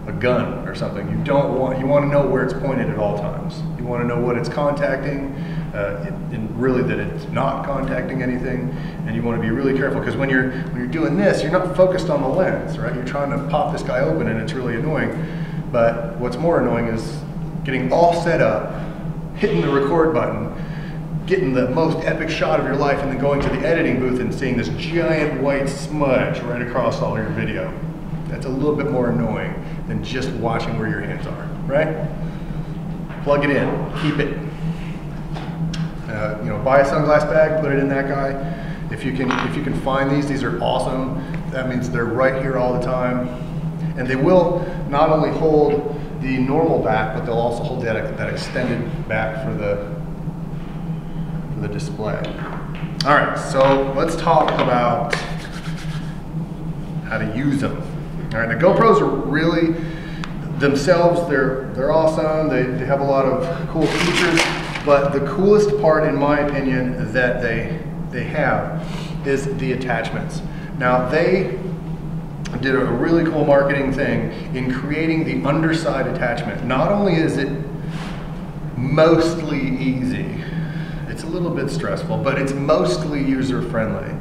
a gun or something. You want to know where it's pointed at all times. You want to know what it's contacting, and really that it's not contacting anything. And you want to be really careful, because when you're doing this, you're not focused on the lens, right? You're trying to pop this guy open, and it's really annoying. But what's more annoying is getting all set up, hitting the record button, getting the most epic shot of your life, and then going to the editing booth and seeing this giant white smudge right across all your video. That's a little bit more annoying than just watching where your hands are, right? Plug it in, keep it. Buy a sunglass bag, put it in that guy. If you can find these are awesome. That means they're right here all the time. And they will not only hold the normal back, but they'll also hold that extended back for the display. All right, so let's talk about how to use them. All right, the GoPros are really themselves, they're awesome. They have a lot of cool features, but the coolest part, in my opinion, that they have is the attachments. Now, they did a really cool marketing thing in creating the underside attachment. Not only is it mostly easy, it's a little bit stressful, but it's mostly user-friendly.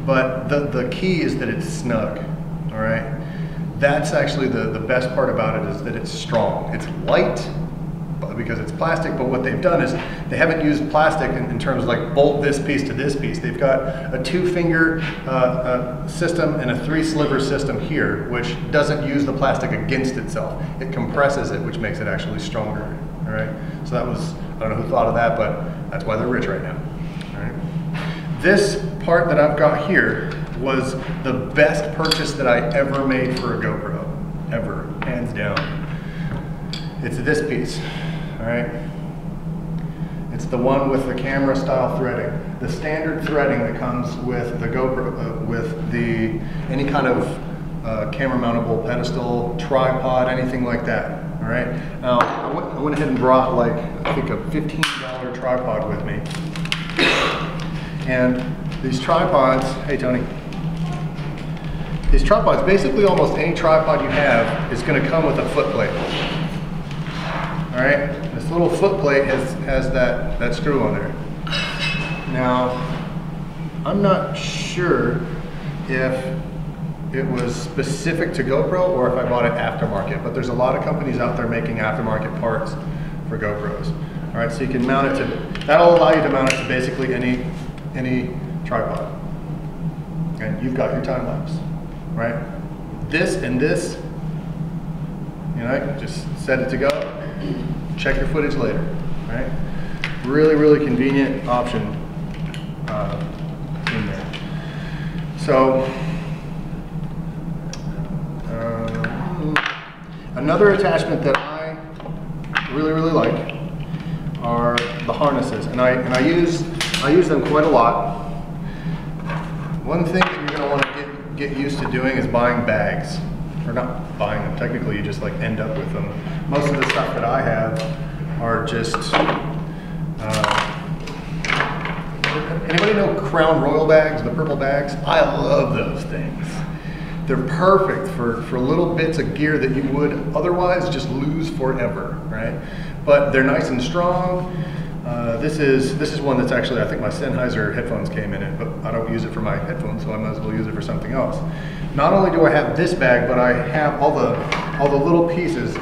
But the key is that it's snug, all right? That's actually the best part about it, is that it's strong. It's light, because it's plastic, but what they've done is they haven't used plastic in terms of like bolt this piece to this piece. They've got a 2-finger system and a 3-sliver system here, which doesn't use the plastic against itself. It compresses it, which makes it actually stronger, all right? So that was, I don't know who thought of that, but that's why they're rich right now, all right? This part that I've got here was the best purchase that I ever made for a GoPro, ever, hands down. It's this piece. All right, it's the one with the camera style threading, the standard threading that comes with the GoPro, with any kind of camera mountable pedestal, tripod, anything like that. All right. Now I went ahead and brought like I think a $15 tripod with me, and these tripods. Hey Tony. These tripods, basically almost any tripod you have is going to come with a foot plate. All right, this little foot plate has that screw on there. Now, I'm not sure if it was specific to GoPro or if I bought it aftermarket, but there's a lot of companies out there making aftermarket parts for GoPros. All right, so you can mount it to, that'll allow you to mount it to basically any tripod. And you've got your time lapse, right? This and this, just set it to go. Check your footage later, right? Really, really convenient option in there. So, another attachment that I really, really like are the harnesses, and I use them quite a lot. One thing that you're going to want to get used to doing is buying bags. Or not buying them, technically you just like end up with them. Most of the stuff that I have are just, anybody know Crown Royal bags, the purple bags? I love those things. They're perfect for little bits of gear that you would otherwise just lose forever, right? But they're nice and strong. This is one that's actually, I think my Sennheiser headphones came in it, but I don't use it for my headphones, so I might as well use it for something else. Not only do I have this bag, but I have all the little pieces,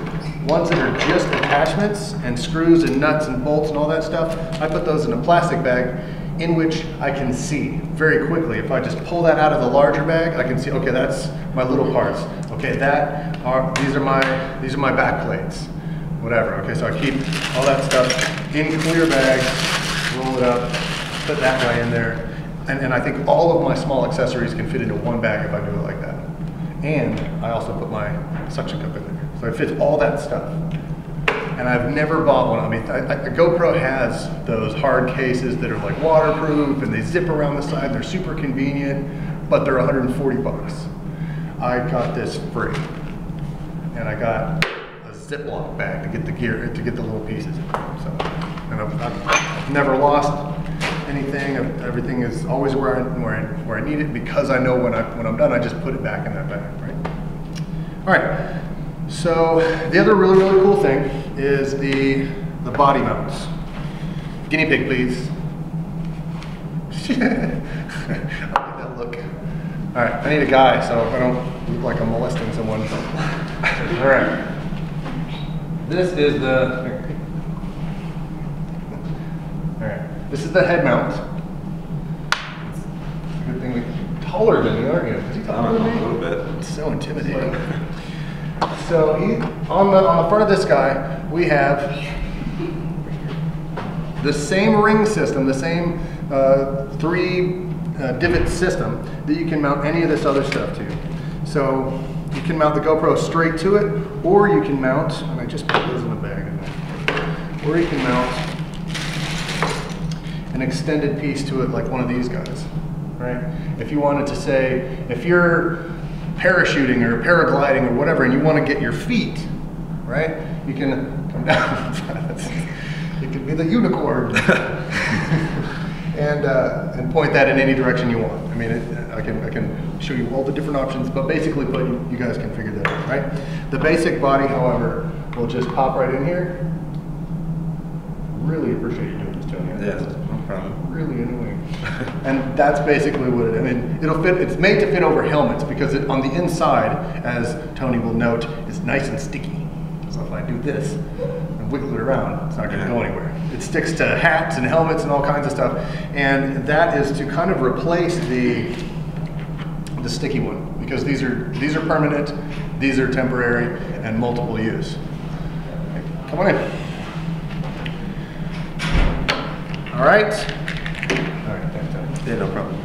ones that are just attachments and screws and nuts and bolts and all that stuff. I put those in a plastic bag in which I can see very quickly. If I just pull that out of the larger bag, I can see, okay, that's my little parts. Okay, these are my back plates. Whatever. Okay, so I keep all that stuff in clear bags, roll it up, put that guy in there, and I think all of my small accessories can fit into one bag if I do it like that. And I also put my suction cup in there, so it fits all that stuff. And I've never bought one. I mean, GoPro has those hard cases that are like waterproof and they zip around the side. They're super convenient, but they're 140 bucks. I got this free, and I got Ziploc bag to get the gear, to get the little pieces. So, and I've never lost anything. Everything is always where I need it, because I know when I'm done, I just put it back in that bag, right? All right. So the other really cool thing is the body mounts. Guinea pig, please. I like that look. All right. I need a guy, so I don't look like I'm molesting someone. All right. This is the head mount. It's a good thing you're taller than me, aren't you? Is he taller than me? A little bit. It's so intimidating. So on the front of this guy, we have the same ring system, the same 3 divot system that you can mount any of this other stuff to. So you can mount the GoPro straight to it, or you can mount, and I just put those in the bag, or you can mount an extended piece to it like one of these guys, right? If you wanted to say, if you're parachuting or paragliding or whatever and you want to get your feet, right? You can come down, it could be the unicorn, and point that in any direction you want. I mean, I can show you all the different options, but basically, you guys can figure that out, right? The basic body, however, will just pop right in here. Really appreciate you doing this, Tony. Yeah, no problem. Really annoying. And that's basically what it is. I mean, it'll fit. It's made to fit over helmets because on the inside, as Tony will note, is nice and sticky. So if I do this and wiggle it around, it's not going to go anywhere. It sticks to hats and helmets and all kinds of stuff, and that is to kind of replace the sticky one, because these are permanent, these are temporary and multiple use. Come on in. All right. All right, thanks, Tony. Yeah, no problem.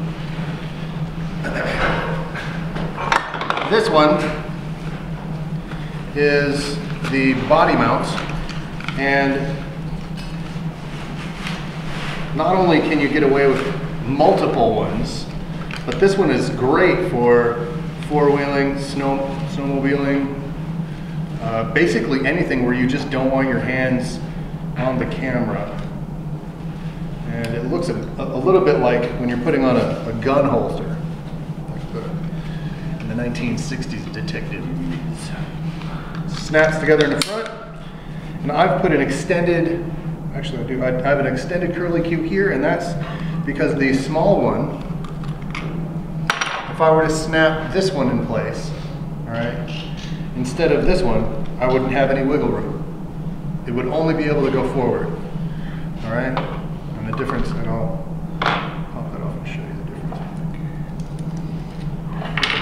This one is the body mounts, and not only can you get away with multiple ones, but this one is great for four-wheeling, snowmobiling, basically anything where you just don't want your hands on the camera. And it looks a little bit like when you're putting on a gun holster, like in the 1960s detective movies. Snaps together in the front, and I've put an extended, actually I have an extended curly Q here, and that's because the small one, if I were to snap this one in place, all right, instead of this one, I wouldn't have any wiggle room. It would only be able to go forward, all right? And the difference, and I'll pop that off and show you the difference, I think.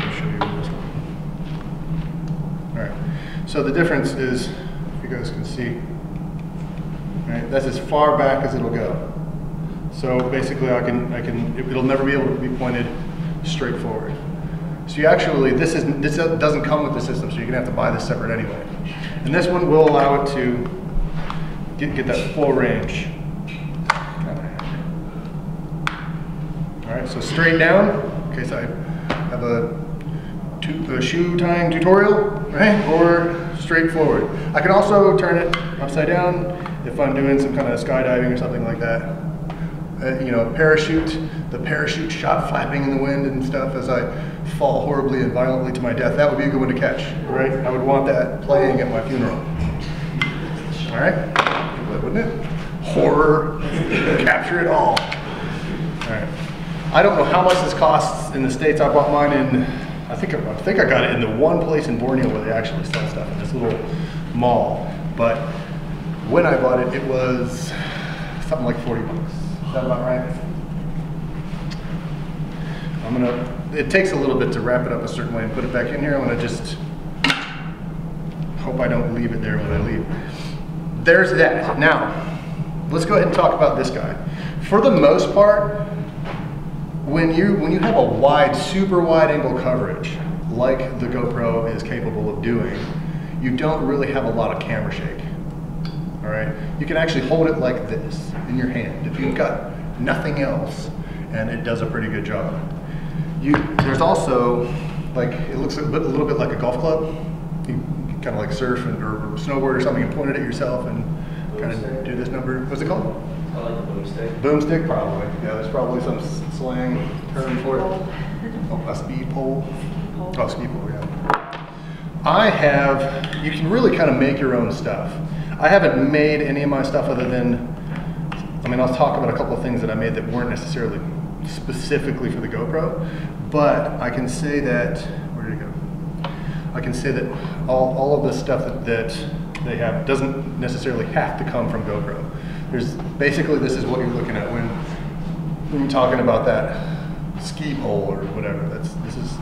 I'll show you this one. All right, so the difference is, if you guys can see, right, that's as far back as it'll go. So basically it'll never be able to be pointed straight forward. So you actually, this doesn't come with the system, so you're gonna have to buy this separate anyway. And this one will allow it to get that full range. All right, so straight down, in case I have a shoe tying tutorial, right? Or straight forward. I can also turn it upside down if I'm doing some kind of skydiving or something like that. you know, the parachute shot flapping in the wind and stuff as I fall horribly and violently to my death. That would be a good one to catch, right? I would want that playing at my funeral. All right, wouldn't it? Horror, capture it all. All right. I don't know how much this costs in the States. I bought mine in, I think I got it in the one place in Borneo where they actually sell stuff, in this little mall. But when I bought it, it was something like 40 bucks. Is that about right? It takes a little bit to wrap it up a certain way and put it back in here. I'm gonna just hope I don't leave it there when I leave. There's that. Now, let's go ahead and talk about this guy. For the most part, when you have a wide, super wide angle coverage, like the GoPro is capable of doing, you don't really have a lot of camera shake. All right, you can actually hold it like this in your hand if you've got nothing else, and it does a pretty good job. There's also, like, it looks a little bit like a golf club. You can kind of like surf or snowboard or something and point it at yourself and kind of do this number. What's it called? I like the boomstick. Boomstick, probably. Yeah, there's probably some slang term for it. Oh, a speed pole. Oh, speed pole, yeah. You can really kind of make your own stuff. I haven't made any of my stuff other than, I mean, I'll talk about a couple of things that I made that weren't necessarily specifically for the GoPro, but I can say that, where did it go? I can say that all of the stuff that they have doesn't necessarily have to come from GoPro. Basically, this is what you're looking at when you're talking about that ski pole or whatever. This is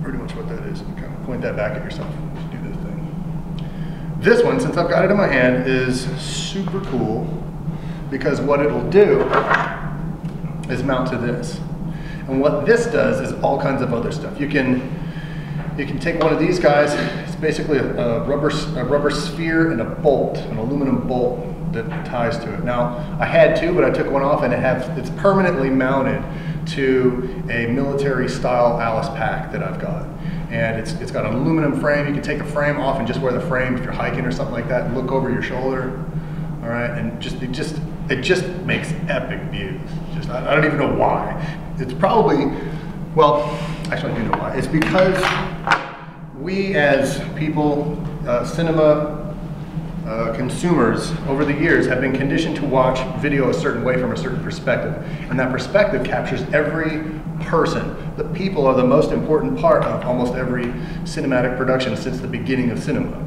pretty much what that is. You kind of point that back at yourself and do this thing. This one, since I've got it in my hand, is super cool because what it'll do is mount to this. And what this does is all kinds of other stuff. You can take one of these guys. It's basically a rubber sphere and a bolt, an aluminum bolt that ties to it. Now, I had two, but I took one off, and it's permanently mounted to a military style Alice pack that I've got. And it's got an aluminum frame. You can take the frame off and just wear the frame if you're hiking or something like that and look over your shoulder. All right, and it just makes epic views. I don't even know why. It's probably, well, actually I do know why. It's because we as people, cinema consumers over the years have been conditioned to watch video a certain way from a certain perspective. And that perspective captures every person. The people are the most important part of almost every cinematic production since the beginning of cinema.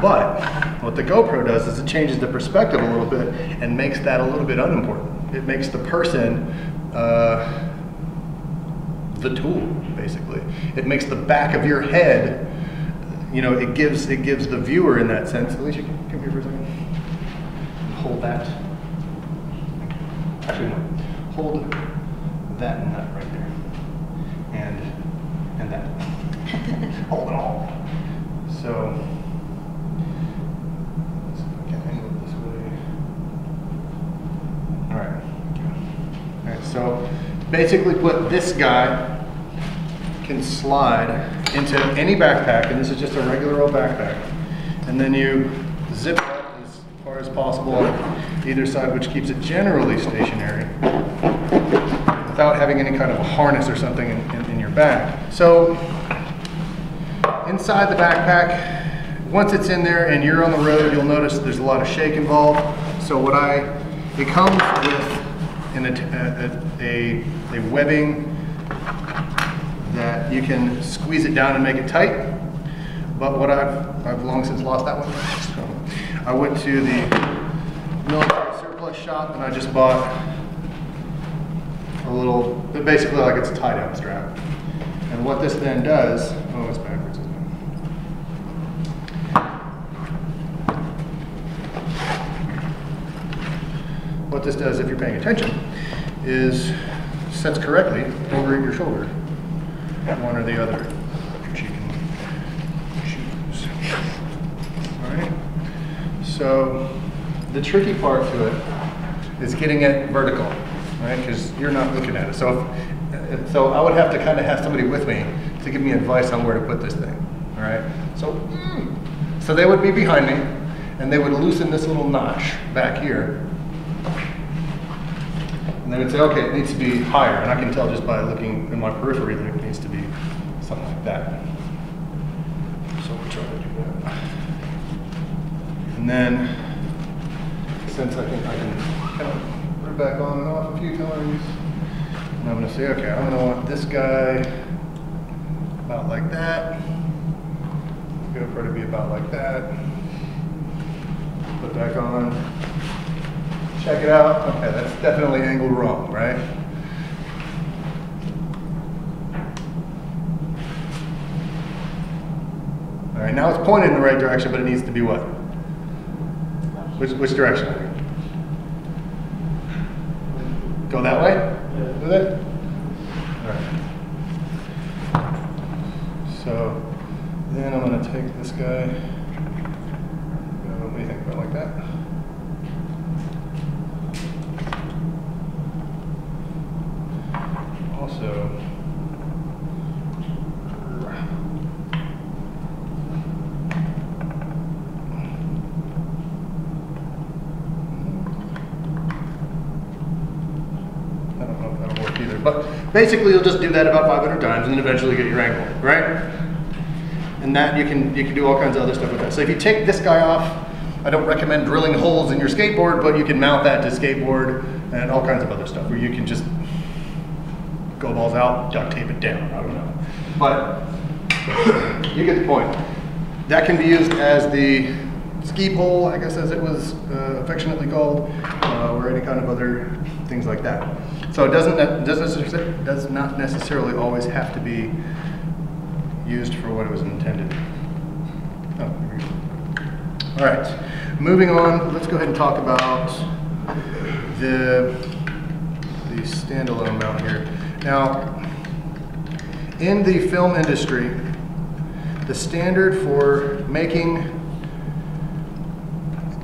But what the GoPro does is it changes the perspective a little bit and makes that a little bit unimportant. It makes the person the tool, basically. It makes the back of your head, you know, it gives the viewer in that sense. At least you can come here for a second. Hold that. Actually, no. Hold that nut right there. And that. Hold it all. So, let's see if I can angle it this way. All right. All right, so basically this guy can slide into any backpack, and this is just a regular old backpack. And then you zip up as far as possible on either side, which keeps it generally stationary without having any kind of a harness or something in your back. So inside the backpack, once it's in there and you're on the road, you'll notice there's a lot of shake involved. So it comes with a webbing that you can squeeze it down and make it tight. But what I've long since lost that one. So I went to the military surplus shop and I just bought a little, basically like it's a tie-down strap. And what this then does, oh, it's backwards, isn't it? What this does, if you're paying attention, is sets correctly over your shoulder, one or the other, which you can choose. All right. So the tricky part to it is getting it vertical, right? Because you're not looking at it. So I would have to kind of have somebody with me to give me advice on where to put this thing. All right. So they would be behind me, and they would loosen this little notch back here. And they would say, okay, it needs to be higher. And I can tell just by looking in my periphery that it needs to be something like that. So we'll try to do that. And then, since I can kind of put it back on and off a few times, and I'm going to say, okay, I'm going to want this guy about like that. GoPro to be about like that. Put it back on. Check it out. Okay, that's definitely angled wrong, right? All right, now it's pointed in the right direction, but it needs to be what? Which direction? Go that way? Yeah. With it? All right. So then I'm going to take this guy. What do you think? About like that? Also, but basically you'll just do that about 500 times and then eventually get your angle, right? And that you can do all kinds of other stuff with that. So if you take this guy off, I don't recommend drilling holes in your skateboard, but you can mount that to skateboard and all kinds of other stuff where you can just go balls out, duct tape it down, I don't know. But you get the point. That can be used as the ski pole, I guess as it was affectionately called, or any kind of other things like that. So it does not necessarily always have to be used for what it was intended. Oh, here we go. All right, moving on. Let's go ahead and talk about the standalone mount here. Now, in the film industry, the standard for making,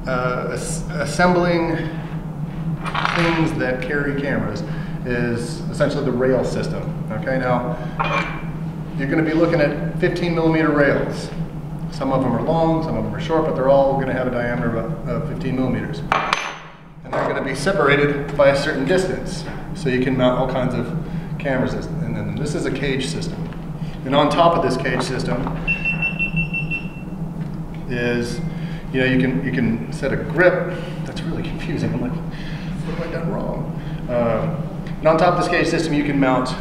assembling things that carry cameras is essentially the rail system. Okay, now you're going to be looking at 15mm rails. Some of them are long, some of them are short, but they're all going to have a diameter of 15mm. And they're going to be separated by a certain distance, so you can mount all kinds of cameras. And then this is a cage system. And on top of this cage system is, you can set a grip. That's really confusing. I'm like, what have I done wrong? And on top of this cage system, you can mount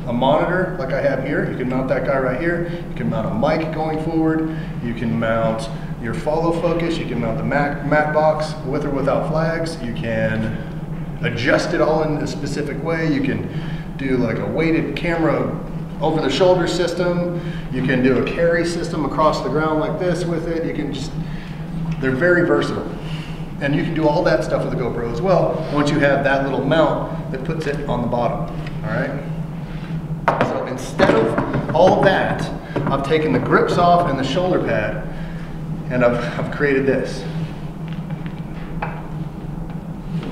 a monitor like I have here. You can mount that guy right here. You can mount a mic going forward. You can mount your follow focus. You can mount the matte box with or without flags. You can adjust it all in a specific way. You can do like a weighted camera over the shoulder system. You can do a carry system across the ground like this with it. You can just, they're very versatile. And you can do all that stuff with the GoPro as well once you have that little mount that puts it on the bottom, all right? So instead of all of that, I've taken the grips off and the shoulder pad, and I've created this.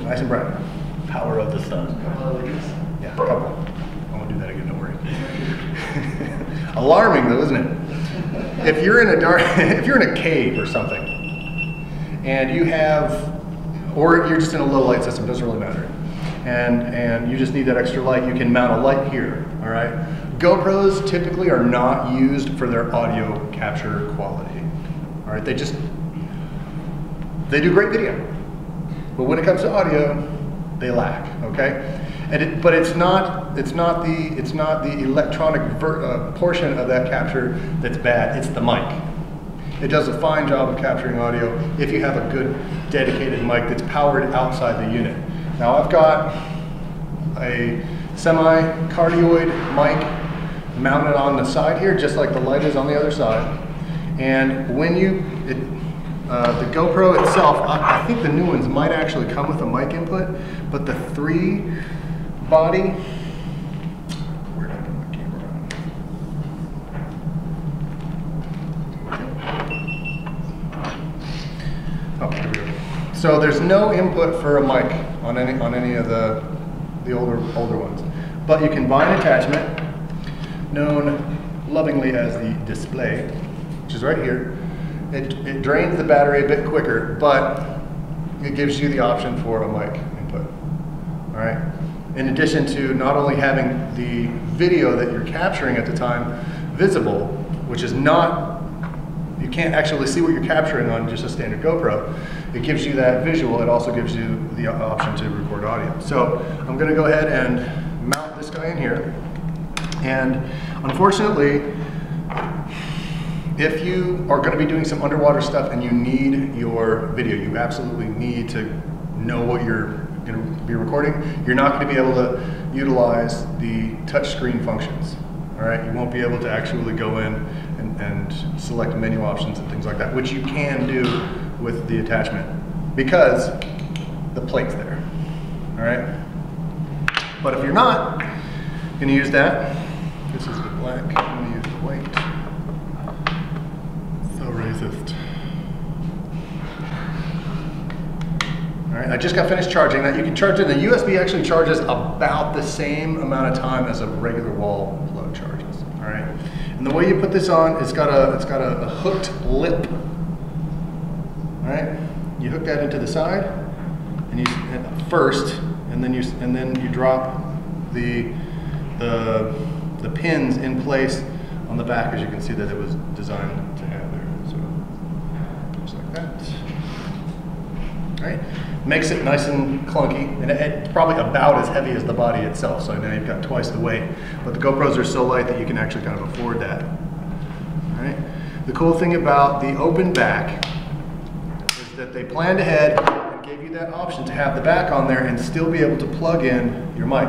Nice and bright. Power of the sun. Yeah, a couple. I won't do that again, don't worry. Alarming though, isn't it? If you're in a if you're in a cave or something, and you have, or you're just in a low light system, doesn't really matter, and you just need that extra light, you can mount a light here, all right? GoPros typically are not used for their audio capture quality, all right? They do great video, but when it comes to audio, they lack, okay? But it's not the electronic portion of that capture that's bad, it's the mic. It does a fine job of capturing audio if you have a good dedicated mic that's powered outside the unit. Now I've got a semi-cardioid mic mounted on the side here, just like the light is on the other side. And when the GoPro itself, I think the new ones might actually come with a mic input, but the 3 body, where did I put my camera on? Oh, here we go. So there's no input for a mic on any of the older ones, but you can buy an attachment known lovingly as the display, which is right here. It drains the battery a bit quicker, but it gives you the option for a mic input. All right. in addition to not only having the video that you're capturing at the time visible, which is not, you can't actually see what you're capturing on just a standard GoPro. It gives you that visual. It also gives you the option to record audio. So I'm going to go ahead and mount this guy in here. And unfortunately, if you are going to be doing some underwater stuff and you need your video, you absolutely need to know what you're going to be recording. You're not going to be able to utilize the touchscreen functions. All right, you won't be able to actually go in and select menu options and things like that, which you can do with the attachment because the plate's there. All right, but if you're not going to use that, this is the black. I'm going to use the white. So racist. All right, I just got finished charging that. You can charge it. The USB actually charges about the same amount of time as a regular wall plug charges. All right, and the way you put this on, it's got a hooked lip. All right, you hook that into the side, and you first, and then you drop the pins in place on the back, as you can see that it was designed to have there. So just like that. All right. Makes it nice and clunky, and it's probably about as heavy as the body itself, so now you've got twice the weight. But the GoPros are so light that you can actually kind of afford that. All right. The cool thing about the open back is that they planned ahead and gave you that option to have the back on there and still be able to plug in your mic.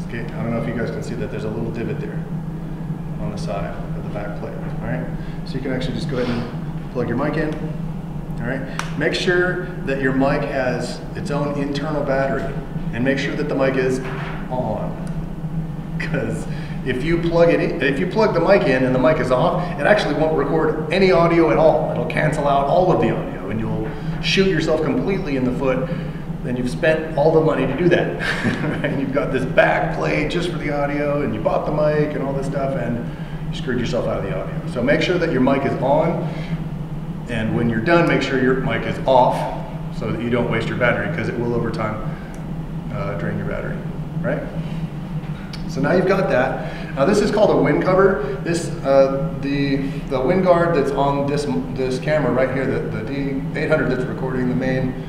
Okay, I don't know if you guys can see that there's a little divot there on the side of the back plate. All right, so you can actually just go ahead and plug your mic in. All right, make sure that your mic has its own internal battery, and make sure that the mic is on. Because if you plug it in, if you plug the mic in and the mic is off, it actually won't record any audio at all. It'll cancel out all of the audio, and you'll shoot yourself completely in the foot. Then you've spent all the money to do that. And you've got this back plate just for the audio, and you bought the mic and all this stuff, and you screwed yourself out of the audio. So make sure that your mic is on, and when you're done, make sure your mic is off so that you don't waste your battery, because it will over time drain your battery, right? So now you've got that. Now this is called a wind cover. This the wind guard that's on this camera right here, the D800 that's recording the main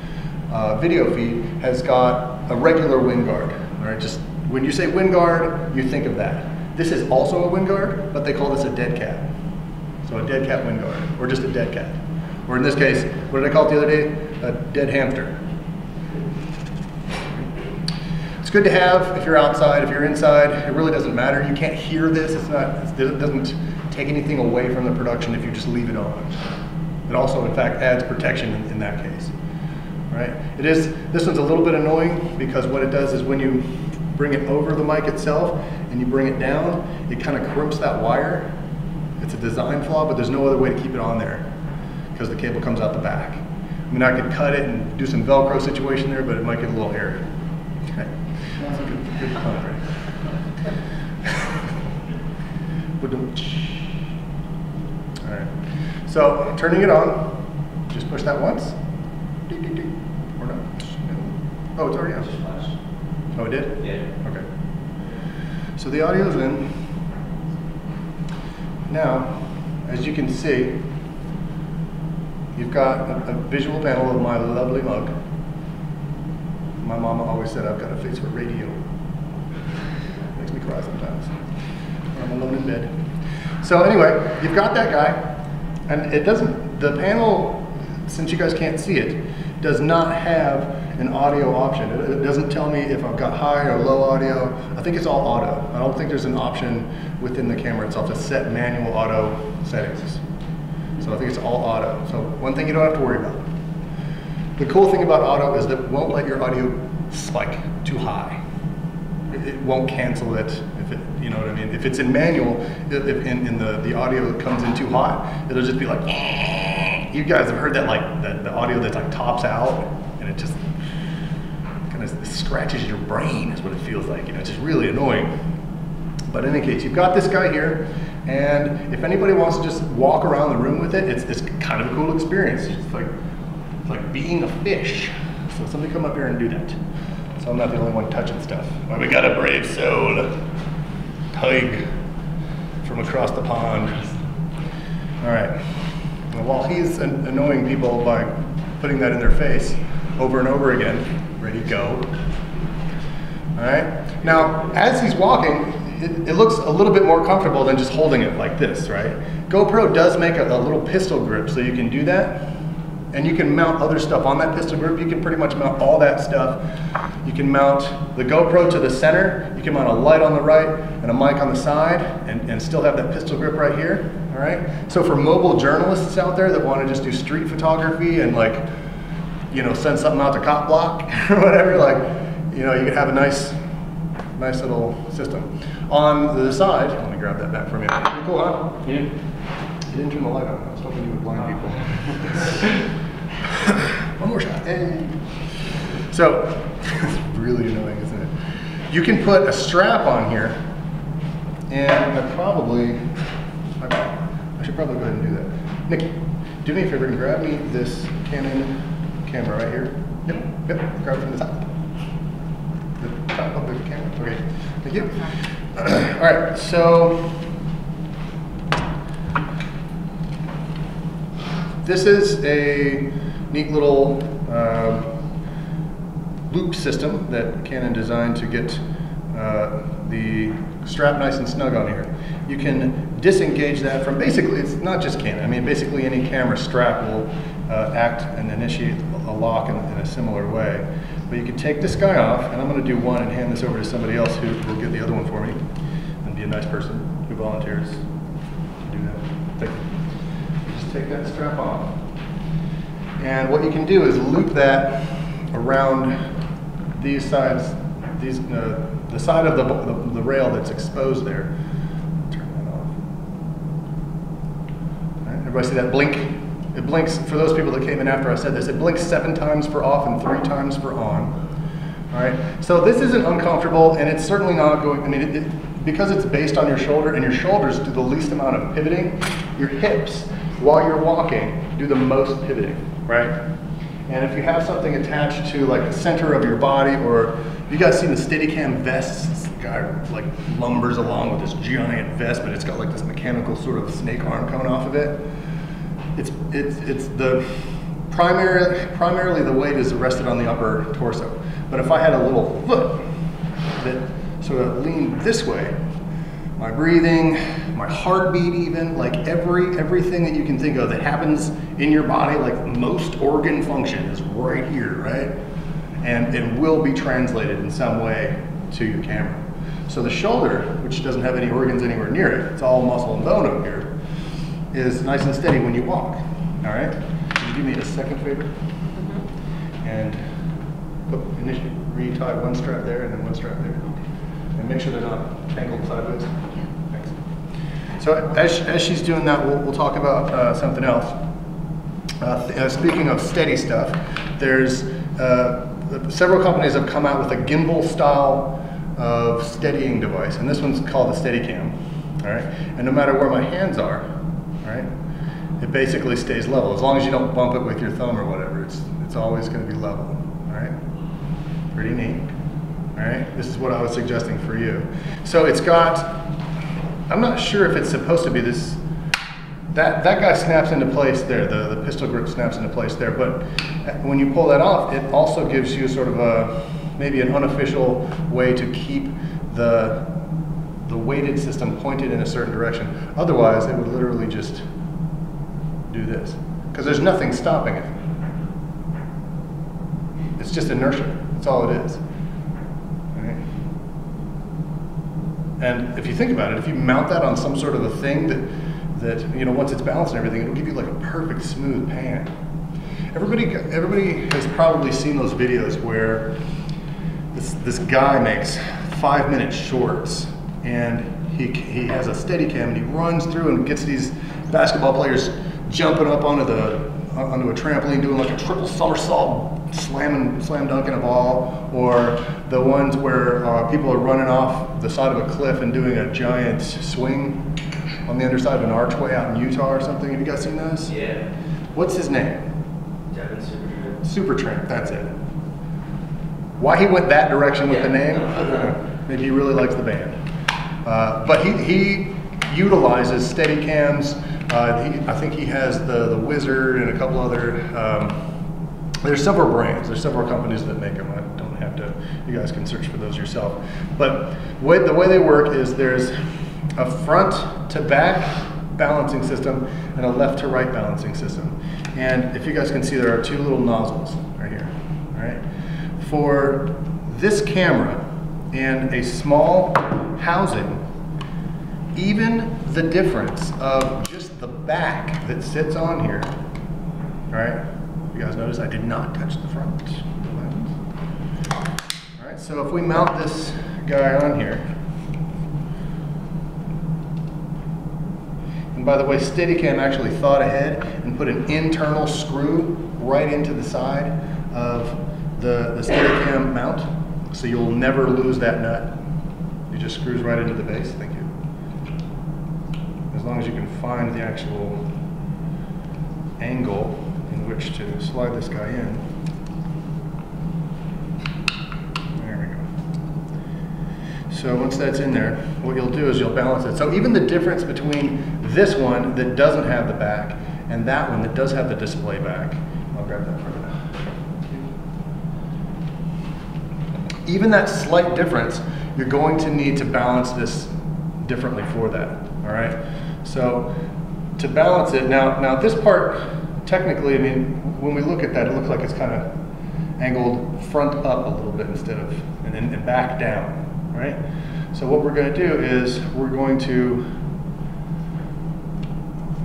video feed, has got a regular wind guard. All right, just when you say wind guard, you think of that. This is also a wind guard, but they call this a dead cat. So a dead cat wind guard, or just a dead cat. Or in this case, what did I call it the other day? A dead hamster. It's good to have if you're outside. If you're inside, it really doesn't matter. You can't hear this. It doesn't take anything away from the production if you just leave it on. It also, in fact, adds protection in that case. Right? This one's a little bit annoying because what it does is when you bring it over the mic itself and you bring it down, it kind of crimps that wire. It's a design flaw, but there's no other way to keep it on there because the cable comes out the back. I mean, I could cut it and do some Velcro situation there, but it might get a little hairy. Okay. That's a good pun, right? All right. So turning it on, just push that once. Or no? Oh, it's already on. Oh, it did? Yeah. Okay. So the audio's in. Now, as you can see, you've got a visual panel of my lovely mug. My mama always said I've got a face for radio. Makes me cry sometimes when I'm alone in bed. So anyway, you've got that guy, and it doesn't, the panel, since you guys can't see it, does not have an audio option. It doesn't tell me if I've got high or low audio. I think it's all auto. I don't think there's an option within the camera itself to set manual auto settings. So I think it's all auto. So one thing you don't have to worry about. The cool thing about auto is that it won't let your audio spike too high. It won't cancel it if it, you know what I mean? If it's in manual, if in the audio that comes in too hot, it'll just be like, you guys have heard that, like the audio that's like tops out and it just kind of scratches your brain is what it feels like. You know, it's just really annoying. But in any case, you've got this guy here, and if anybody wants to just walk around the room with it, it's kind of a cool experience. It's like being a fish. So somebody come up here and do that. so I'm not the only one touching stuff. Well, we got a brave soul, Tig, from across the pond. All right, and while he's annoying people by putting that in their face over and over again, ready, go. All right, now as he's walking, it looks a little bit more comfortable than just holding it like this, right? GoPro does make a little pistol grip, so you can do that. And you can mount other stuff on that pistol grip. You can pretty much mount all that stuff. You can mount the GoPro to the center. You can mount a light on the right and a mic on the side and still have that pistol grip right here, all right? So for mobile journalists out there that want to just do street photography and like, you know, send something out to Cop Block or whatever, like, you know, you could have a nice little system. On the side, let me grab that back from you. Pretty cool, huh? Yeah. You didn't turn the light on. I was hoping you would blind people. One more shot. Hey. So, it's really annoying, isn't it? You can put a strap on here, and I should probably go ahead and do that. Nick, do me a favor and grab me this Canon camera right here. Yep, grab it from the top. The top of the camera. Okay, thank you. All right, so this is a neat little loop system that Canon designed to get the strap nice and snug on here. You can disengage that from, basically, it's not just Canon. I mean, basically any camera strap will act and initiate a lock in a similar way. But you can take this guy off, and I'm going to do one and hand this over to somebody else who will get the other one for me, and be a nice person who volunteers to do that. Thank you. Just take that strap off. And what you can do is loop that around these sides, the side of the rail that's exposed there. Turn that off. All right, everybody see that blink? It blinks, for those people that came in after I said this, it blinks 7 times for off and 3 times for on. All right, so this isn't uncomfortable, and it's certainly not going, I mean, because it's based on your shoulder, and your shoulders do the least amount of pivoting, your hips, while you're walking, do the most pivoting, right? And if you have something attached to like the center of your body, or you guys seen the Steadicam vests? This guy like lumbers along with this giant vest, but it's got like this mechanical sort of snake arm coming off of it. It's the primarily the weight is rested on the upper torso. But if I had a little foot that sort of leaned this way, my breathing, my heartbeat even, like everything that you can think of that happens in your body, like most organ function is right here, right? And it will be translated in some way to your camera. So the shoulder, which doesn't have any organs anywhere near it, it's all muscle and bone up here, is nice and steady when you walk, all right? Can you do me a second favor? And initially retie one strap there and then one strap there. And make sure they're not tangled sideways. Thanks. So as she's doing that, we'll talk about something else. Speaking of steady stuff, there's several companies have come out with a gimbal style of steadying device, and this one's called the Steadicam, all right? And no matter where my hands are, all right, it basically stays level. As long as you don't bump it with your thumb or whatever, it's always going to be level, all right? Pretty neat, all right? This is what I was suggesting for you. So it's got, I'm not sure if it's supposed to be this, that guy snaps into place there, the pistol grip snaps into place there, but when you pull that off, it also gives you sort of a, maybe an unofficial way to keep the weighted system pointed in a certain direction. Otherwise, it would literally just do this, because there's nothing stopping it. It's just inertia. That's all it is. Right? And if you think about it, if you mount that on some sort of a thing that you know, once it's balanced and everything, it'll give you like a perfect smooth pan. Everybody has probably seen those videos where this guy makes 5-minute shorts, and he has a Steadicam and he runs through and gets these basketball players jumping up onto a trampoline, doing like a triple somersault, slam dunking a ball, or the ones where people are running off the side of a cliff and doing a giant swing on the underside of an archway out in Utah or something. Have you guys seen those? Yeah. What's his name? Supertramp. Supertramp, that's it. Why he went that direction with the name, maybe he really likes the band. But he utilizes Steadicams. I think he has the Wizard and a couple other, there's several brands, there's several companies that make them. I don't have to, you guys can search for those yourself. But the way they work is there's a front to back balancing system and a left to right balancing system. And if you guys can see, there are two little nozzles right here, all right? For this camera and a small housing, even the difference of just the back that sits on here, all right? You guys notice I did not touch the front. All right, so if we mount this guy on here, and by the way, Steadicam actually thought ahead and put an internal screw right into the side of the Steadicam mount, so you'll never lose that nut. It just screws right into the base. Thank you. As long as you can find the actual angle in which to slide this guy in. There we go. So once that's in there, what you'll do is you'll balance it. So even the difference between this one that doesn't have the back and that one that does have the display back, I'll grab that for you. Even that slight difference, you're going to need to balance this differently for that, all right? So to balance it, now this part, technically, I mean, when we look at that, it looks like it's kind of angled front up a little bit instead of, and back down, right? So what we're going to do is we're going to,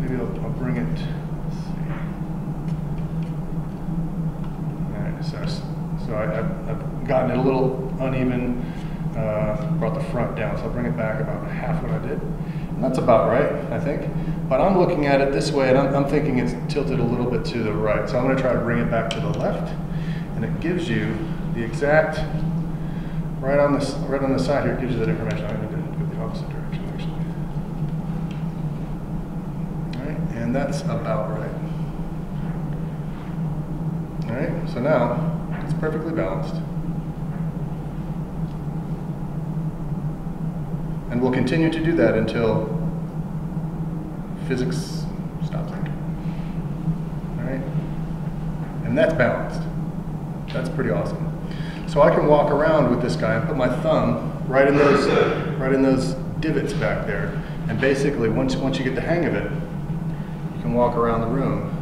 maybe I'll bring it, let's see. All right, so I've gotten it a little uneven, brought the front down, so I'll bring it back about half what I did. And that's about right, I think. But I'm looking at it this way, and I'm thinking it's tilted a little bit to the right. So I'm going to try to bring it back to the left, and it gives you the exact, right on the side here, it gives you that information. I need to go the opposite direction, actually. All right, and that's about right. All right, so now it's perfectly balanced. And we'll continue to do that until physics stops it. All right? And that's balanced. That's pretty awesome. So I can walk around with this guy and put my thumb right in those divots back there. And basically, once you get the hang of it, you can walk around the room.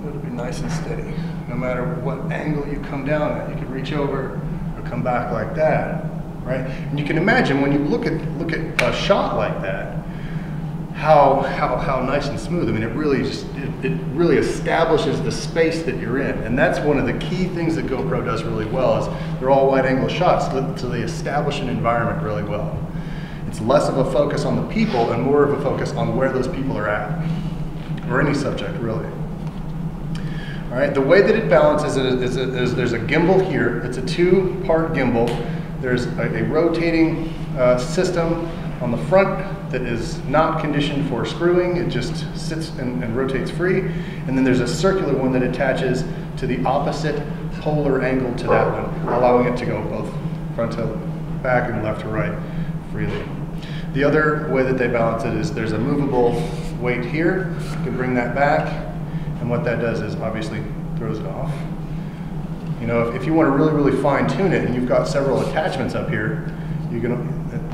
It'll be nice and steady. No matter what angle you come down at, you can reach over or come back like that. Right? And you can imagine when you look at a shot like that, how nice and smooth. I mean, it really establishes the space that you're in, and that's one of the key things that GoPro does really well. Is they're all wide angle shots, so they establish an environment really well. It's less of a focus on the people and more of a focus on where those people are at, or any subject really. All right. The way that it balances is there's a gimbal here. It's a two-part gimbal. There's a rotating system on the front that is not conditioned for screwing. It just sits and rotates free. And then there's a circular one that attaches to the opposite polar angle to that one, allowing it to go both front to back and left to right freely. The other way that they balance it is there's a movable weight here. You can bring that back, and what that does is obviously throws it off. You know, if you want to really fine tune it and you've got several attachments up here,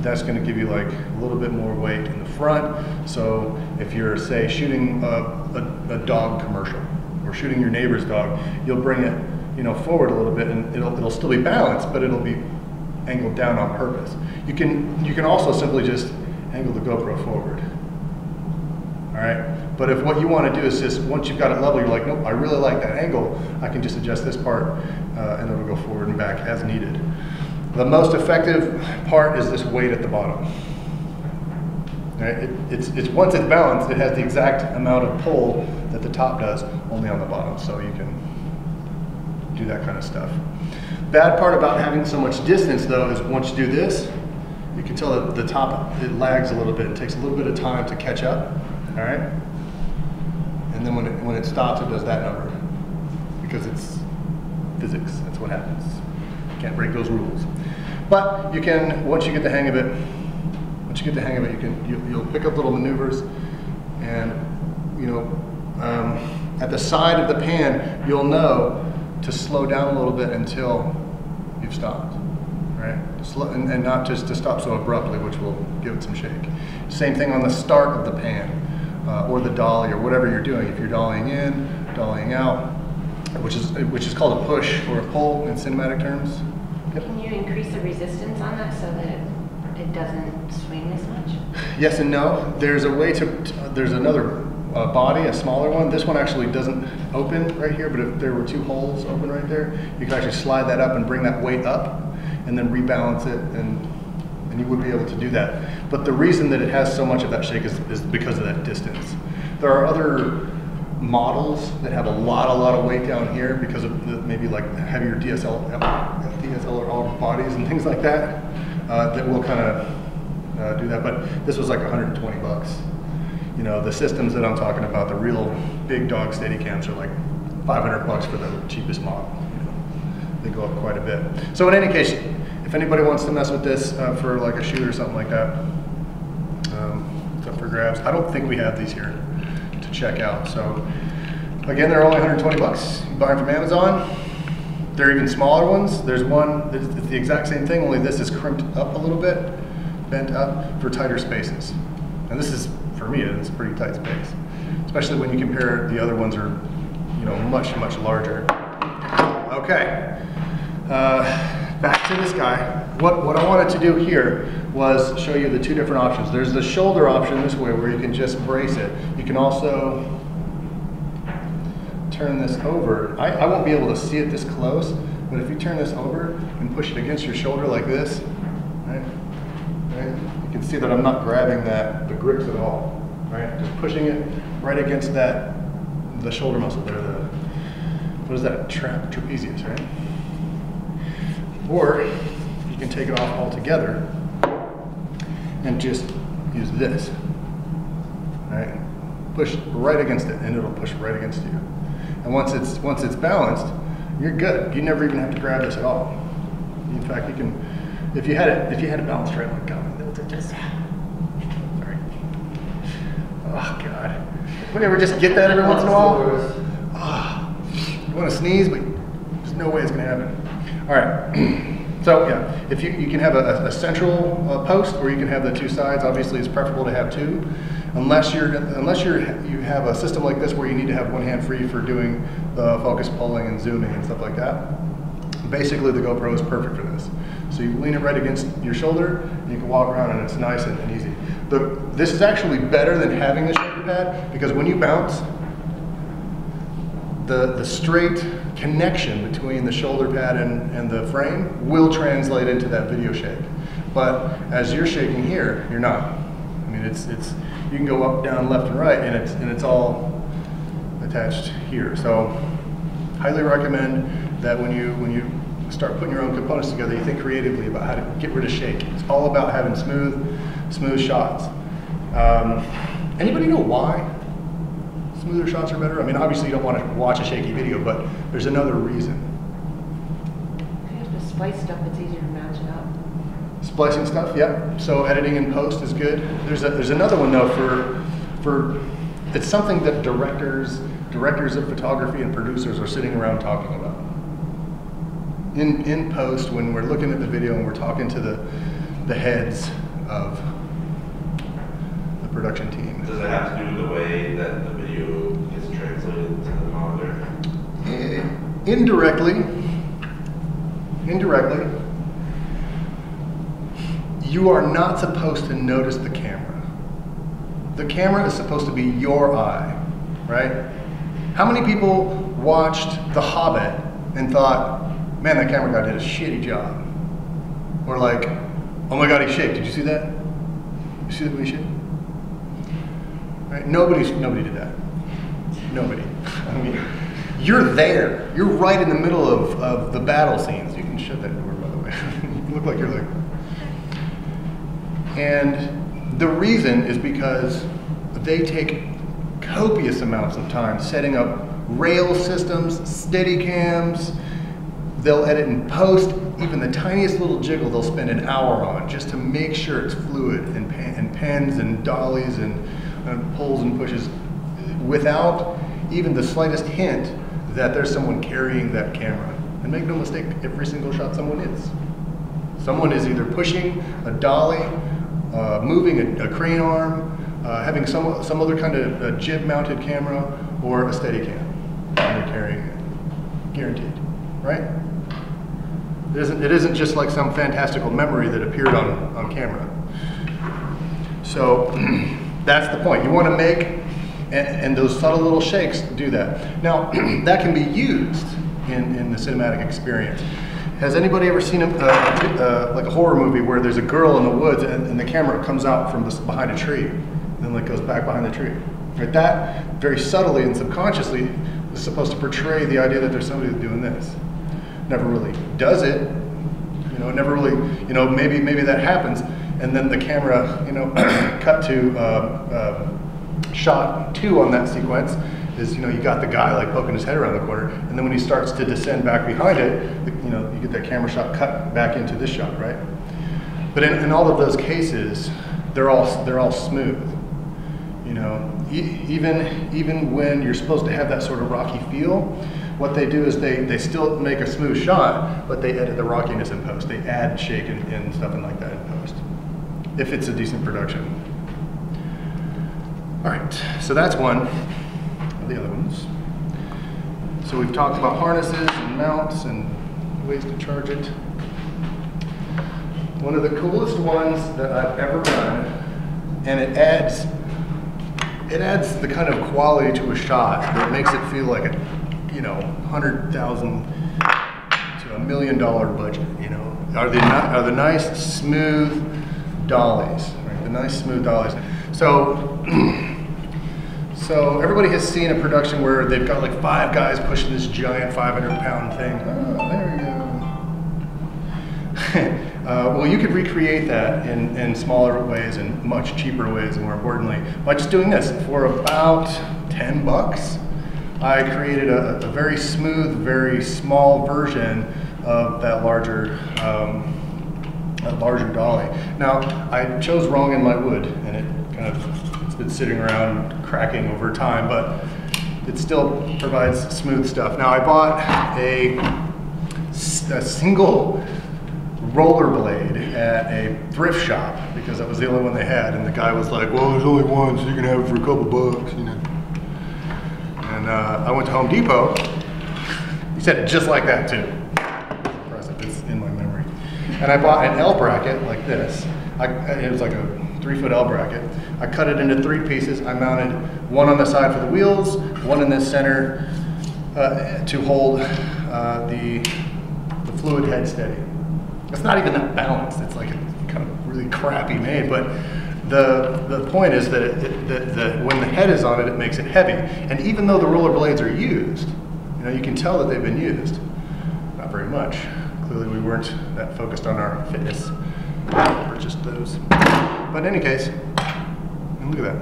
that's going to give you like a little bit more weight in the front. So if you're, say, shooting a dog commercial or shooting your neighbor's dog, you'll bring it, you know, forward a little bit, and it'll still be balanced, but it'll be angled down on purpose. You can also simply just angle the GoPro forward. All right. But if what you want to do is just, once you've got it level, you're like, nope, I really like that angle, I can just adjust this part and it'll go forward and back as needed. The most effective part is this weight at the bottom. All right? It's once it's balanced, it has the exact amount of pull that the top does, only on the bottom, so you can do that kind of stuff. Bad part about having so much distance, though, is once you do this, you can tell that the top, it lags a little bit. It takes a little bit of time to catch up. All right? And then when it stops, it does that number, because it's physics. That's what happens. You can't break those rules. But you can, once you get the hang of it, you'll pick up little maneuvers, and at the side of the pan, you'll know to slow down a little bit until you've stopped, right? And not just to stop so abruptly, which will give it some shake. Same thing on the start of the pan, or the dolly, or whatever you're doing. If you're dollying in, dollying out, which is called a push or a pull in cinematic terms. Yep. Can you increase the resistance on that so that it doesn't swing as much? Yes and no. There's a way there's another body, a smaller one. This one actually doesn't open right here, but if there were two holes open right there, you could actually slide that up and bring that weight up and then rebalance it, and you would be able to do that. But the reason that it has so much of that shake is because of that distance. There are other models that have a lot of weight down here because of maybe like heavier DSLR bodies and things like that, that will kind of do that. But this was like 120 bucks. You know, the systems that I'm talking about, the real big dog Steadicams, are like 500 bucks for the cheapest model. You know, they go up quite a bit. So in any case, if anybody wants to mess with this for like a shoot or something like that, it's up for grabs. I don't think we have these here to check out. So again, they're only 120 bucks. You buy them from Amazon. There are even smaller ones. There's one, it's the exact same thing, only this is crimped up a little bit, bent up for tighter spaces. And this is, for me, it's a pretty tight space, especially when you compare the other ones are, much larger. Okay, back to this guy. What I wanted to do here was show you the two different options. There's the shoulder option this way, where you can just brace it. You can also turn this over. I won't be able to see it this close, but if you turn this over and push it against your shoulder like this, right, you can see that I'm not grabbing the grips at all, right? Just pushing it right against the shoulder muscle there. What is that? Trapezius, right? Or you can take it off altogether and just use this, right? Push right against it, and it'll push right against you. And once it's balanced, you're good. You never even have to grab this at all. In fact, you can, if you had it balanced right like that, just, sorry. Oh God. Would you ever just get that every once in a while? You want to sneeze, but there's no way it's going to happen. All right. So yeah, if you can have a central post, or you can have the two sides. Obviously, it's preferable to have two, unless you have a system like this where you need to have one hand free for doing the focus pulling and zooming and stuff like that. Basically, the GoPro is perfect for this. So you lean it right against your shoulder, and you can walk around, and it's nice and easy. This is actually better than having the shoulder pad, because when you bounce, the straight connection between the shoulder pad and the frame will translate into that video shake. But as you're shaking here, you're not. I mean, you can go up, down, left, and right, and it's all attached here. So, highly recommend that when you start putting your own components together, you think creatively about how to get rid of shake. It's all about having smooth shots. Anybody know why smoother shots are better? I mean, obviously you don't want to watch a shaky video, but there's another reason. If you have to splice stuff, it's easier to match it up. Splicing stuff, yeah. So editing in post is good. There's another one though for it's something that directors of photography and producers are sitting around talking about. In post, when we're looking at the video and we're talking to the heads of the production team. Does it have to do with the way that the video gets translated to the monitor? Indirectly. You are not supposed to notice the camera. The camera is supposed to be your eye, right? How many people watched The Hobbit and thought, man, that camera guy did a shitty job? Or like, oh my God, he shaked. Did you see that? You see the way he shaked? Right? Nobody did that. Nobody. I mean, you're there. You're right in the middle of the battle scenes. You can shut that door, by the way. You look like you're like. And the reason is because they take copious amounts of time setting up rail systems, Steadicams, they'll edit in post, even the tiniest little jiggle they'll spend an hour on just to make sure it's fluid, and pans and dollies and pulls and pushes without even the slightest hint that there's someone carrying that camera. And make no mistake, every single shot someone is. Someone is either pushing a dolly, moving a crane arm, having some other kind of a jib mounted camera, or a steady cam, and they're carrying it. Guaranteed, right? It isn't just like some fantastical memory that appeared on camera. So that's the point. You want to make, and those subtle little shakes do that. Now, that can be used in the cinematic experience. Has anybody ever seen like a horror movie where there's a girl in the woods and the camera comes out from behind a tree, and then like goes back behind the tree? Right? That very subtly and subconsciously is supposed to portray the idea that there's somebody doing this. Never really does it, you know. Never really, you know. Maybe that happens, and then the camera, you know, cut to shot 2 on that sequence is, you know, you got the guy like poking his head around the corner, and then when he starts to descend back behind it, you know, you get that camera shot cut back into this shot, right? But in all of those cases, they're all smooth, you know. Even when you're supposed to have that sort of rocky feel, what they do is they still make a smooth shot, but they edit the rockiness in post. They add shake and stuff like that in post, if it's a decent production. All right, so that's one of the other ones. So we've talked about harnesses and mounts and ways to charge it. One of the coolest ones that I've ever done, and it adds the kind of quality to a shot that makes it feel like a, you know, $100,000 to $1 million budget. You know, are the nice smooth dollies, right? The nice smooth dollies. So everybody has seen a production where they've got like 5 guys pushing this giant 500-pound thing. Oh, there we go. Well, you could recreate that in smaller ways and much cheaper ways, and more importantly, by just doing this. For about 10 bucks, I created a very smooth, very small version of that larger dolly. Now, I chose wrong in my wood, and it kind of, it's been sitting around cracking over time, but it still provides smooth stuff. Now, I bought a single rollerblade at a thrift shop because that was the only one they had, and the guy was like, well, there's only one, so you can have it for a couple bucks, you know. And I went to Home Depot. He said it just like that too. Impressive, it's in my memory. And I bought an L bracket like this. It was like a 3-foot L bracket. I cut it into 3 pieces. I mounted one on the side for the wheels, one in the center to hold the fluid head steady. It's not even that balanced. It's like kind of really crappy made, but the point is that when the head is on it, it makes it heavy. And even though the roller blades are used, you know, you can tell that they've been used. Not very much. Clearly we weren't that focused on our fitness. Purchased those. But in any case, look at that.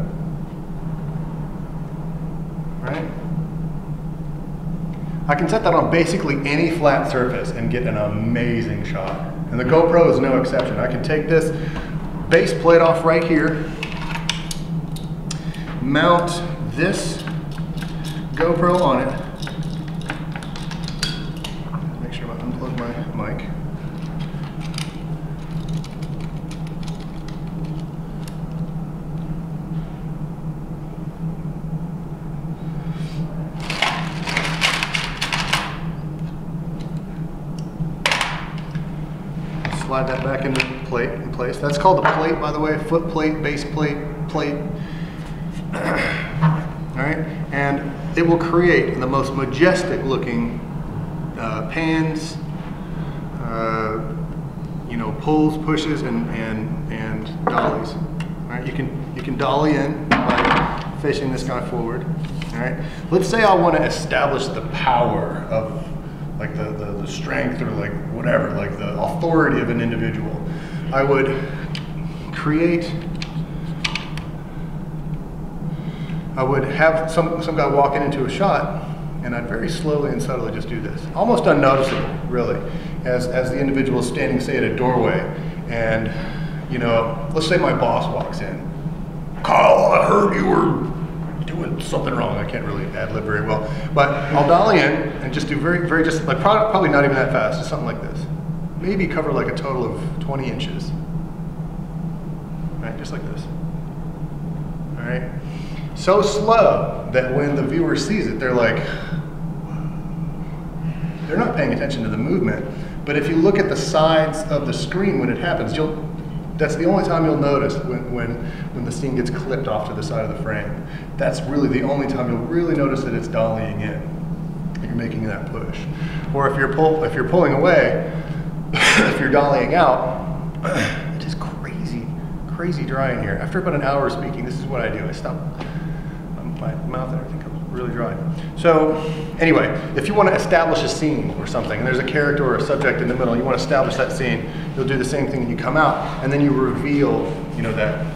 Right? I can set that on basically any flat surface and get an amazing shot. And the GoPro is no exception. I can take this base plate off right here, mount this GoPro on it, make sure I unplug my mic, slide that back into in place. That's called a plate, by the way, foot plate, base plate, plate. All right, and it will create the most majestic looking pans, you know, pulls, pushes, and dollies. All right, you can dolly in by facing this guy forward. All right, let's say I want to establish the power of like the strength or like whatever, like the authority of an individual. I would have some guy walking into a shot, and I'd very slowly and subtly just do this. Almost unnoticeable, really, as the individual is standing, say, at a doorway, and, you know, let's say my boss walks in. Kyle, I heard you were doing something wrong. I can't really ad-lib very well, but I'll dolly in and just do very just, like probably not even that fast, just something like this. Maybe cover like a total of 20 inches. Right, just like this. All right. So slow that when the viewer sees it, they're like, they're not paying attention to the movement. But if you look at the sides of the screen when it happens, that's the only time you'll notice when the scene gets clipped off to the side of the frame. That's really the only time you'll really notice that it's dollying in. You're making that push. Or if you're pulling away, if you're dollying out, it is crazy dry in here. After about an hour of speaking, this is what I do. I stop. My mouth and everything comes really dry. So anyway, if you want to establish a scene or something, and there's a character or a subject in the middle, you want to establish that scene, you'll do the same thing when you come out, and then you reveal, you know, that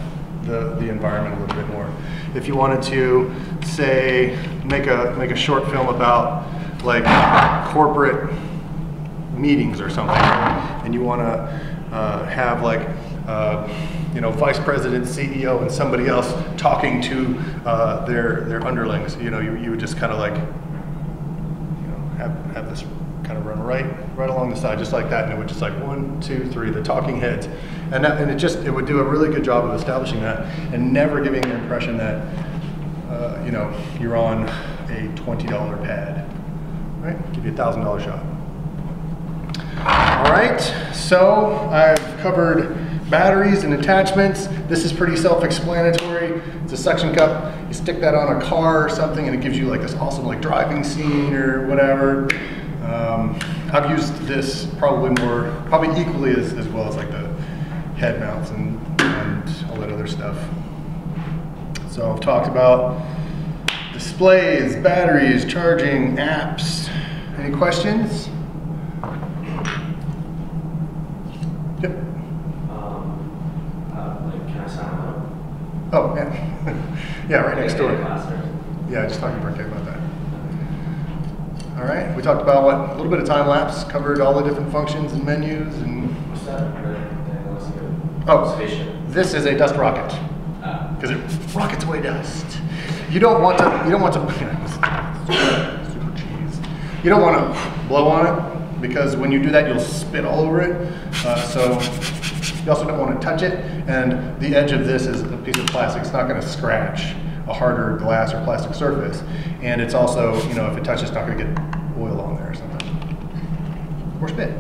the environment a little bit more. If you wanted to, say, make a short film about like corporate meetings or something, and you want to have like you know, vice president, CEO, and somebody else talking to their underlings. You know, you would just kind of like, you know, have this kind of run right along the side, just like that, and it would just like 1, 2, 3, the talking heads, and it would do a really good job of establishing that, and never giving the impression that you know, you're on a $20 pad, right? Give you a $1,000 shot. All right, so I've covered batteries and attachments. This is pretty self-explanatory. It's a suction cup. You stick that on a car or something and it gives you like this awesome like driving scene or whatever. I've used this probably equally as well as like the head mounts and all that other stuff. So I've talked about displays, batteries, charging, apps. Any questions? Yep. Can I sign up? Oh, yeah. Yeah, right next door. Yeah, just talking to Mark about that. All right, we talked about a little bit of time lapse, covered all the different functions and menus and. What's that? Oh, Spaceship. this is a dust rocket because it rockets away dust. You don't want to. Super cheese. You don't want to blow on it because when you do that, you'll spit all over it. So you also don't want to touch it. And the edge of this is a piece of plastic. It's not going to scratch a harder glass or plastic surface. And it's also, you know, if it touches, it's not going to get oil on there or something. Or spit.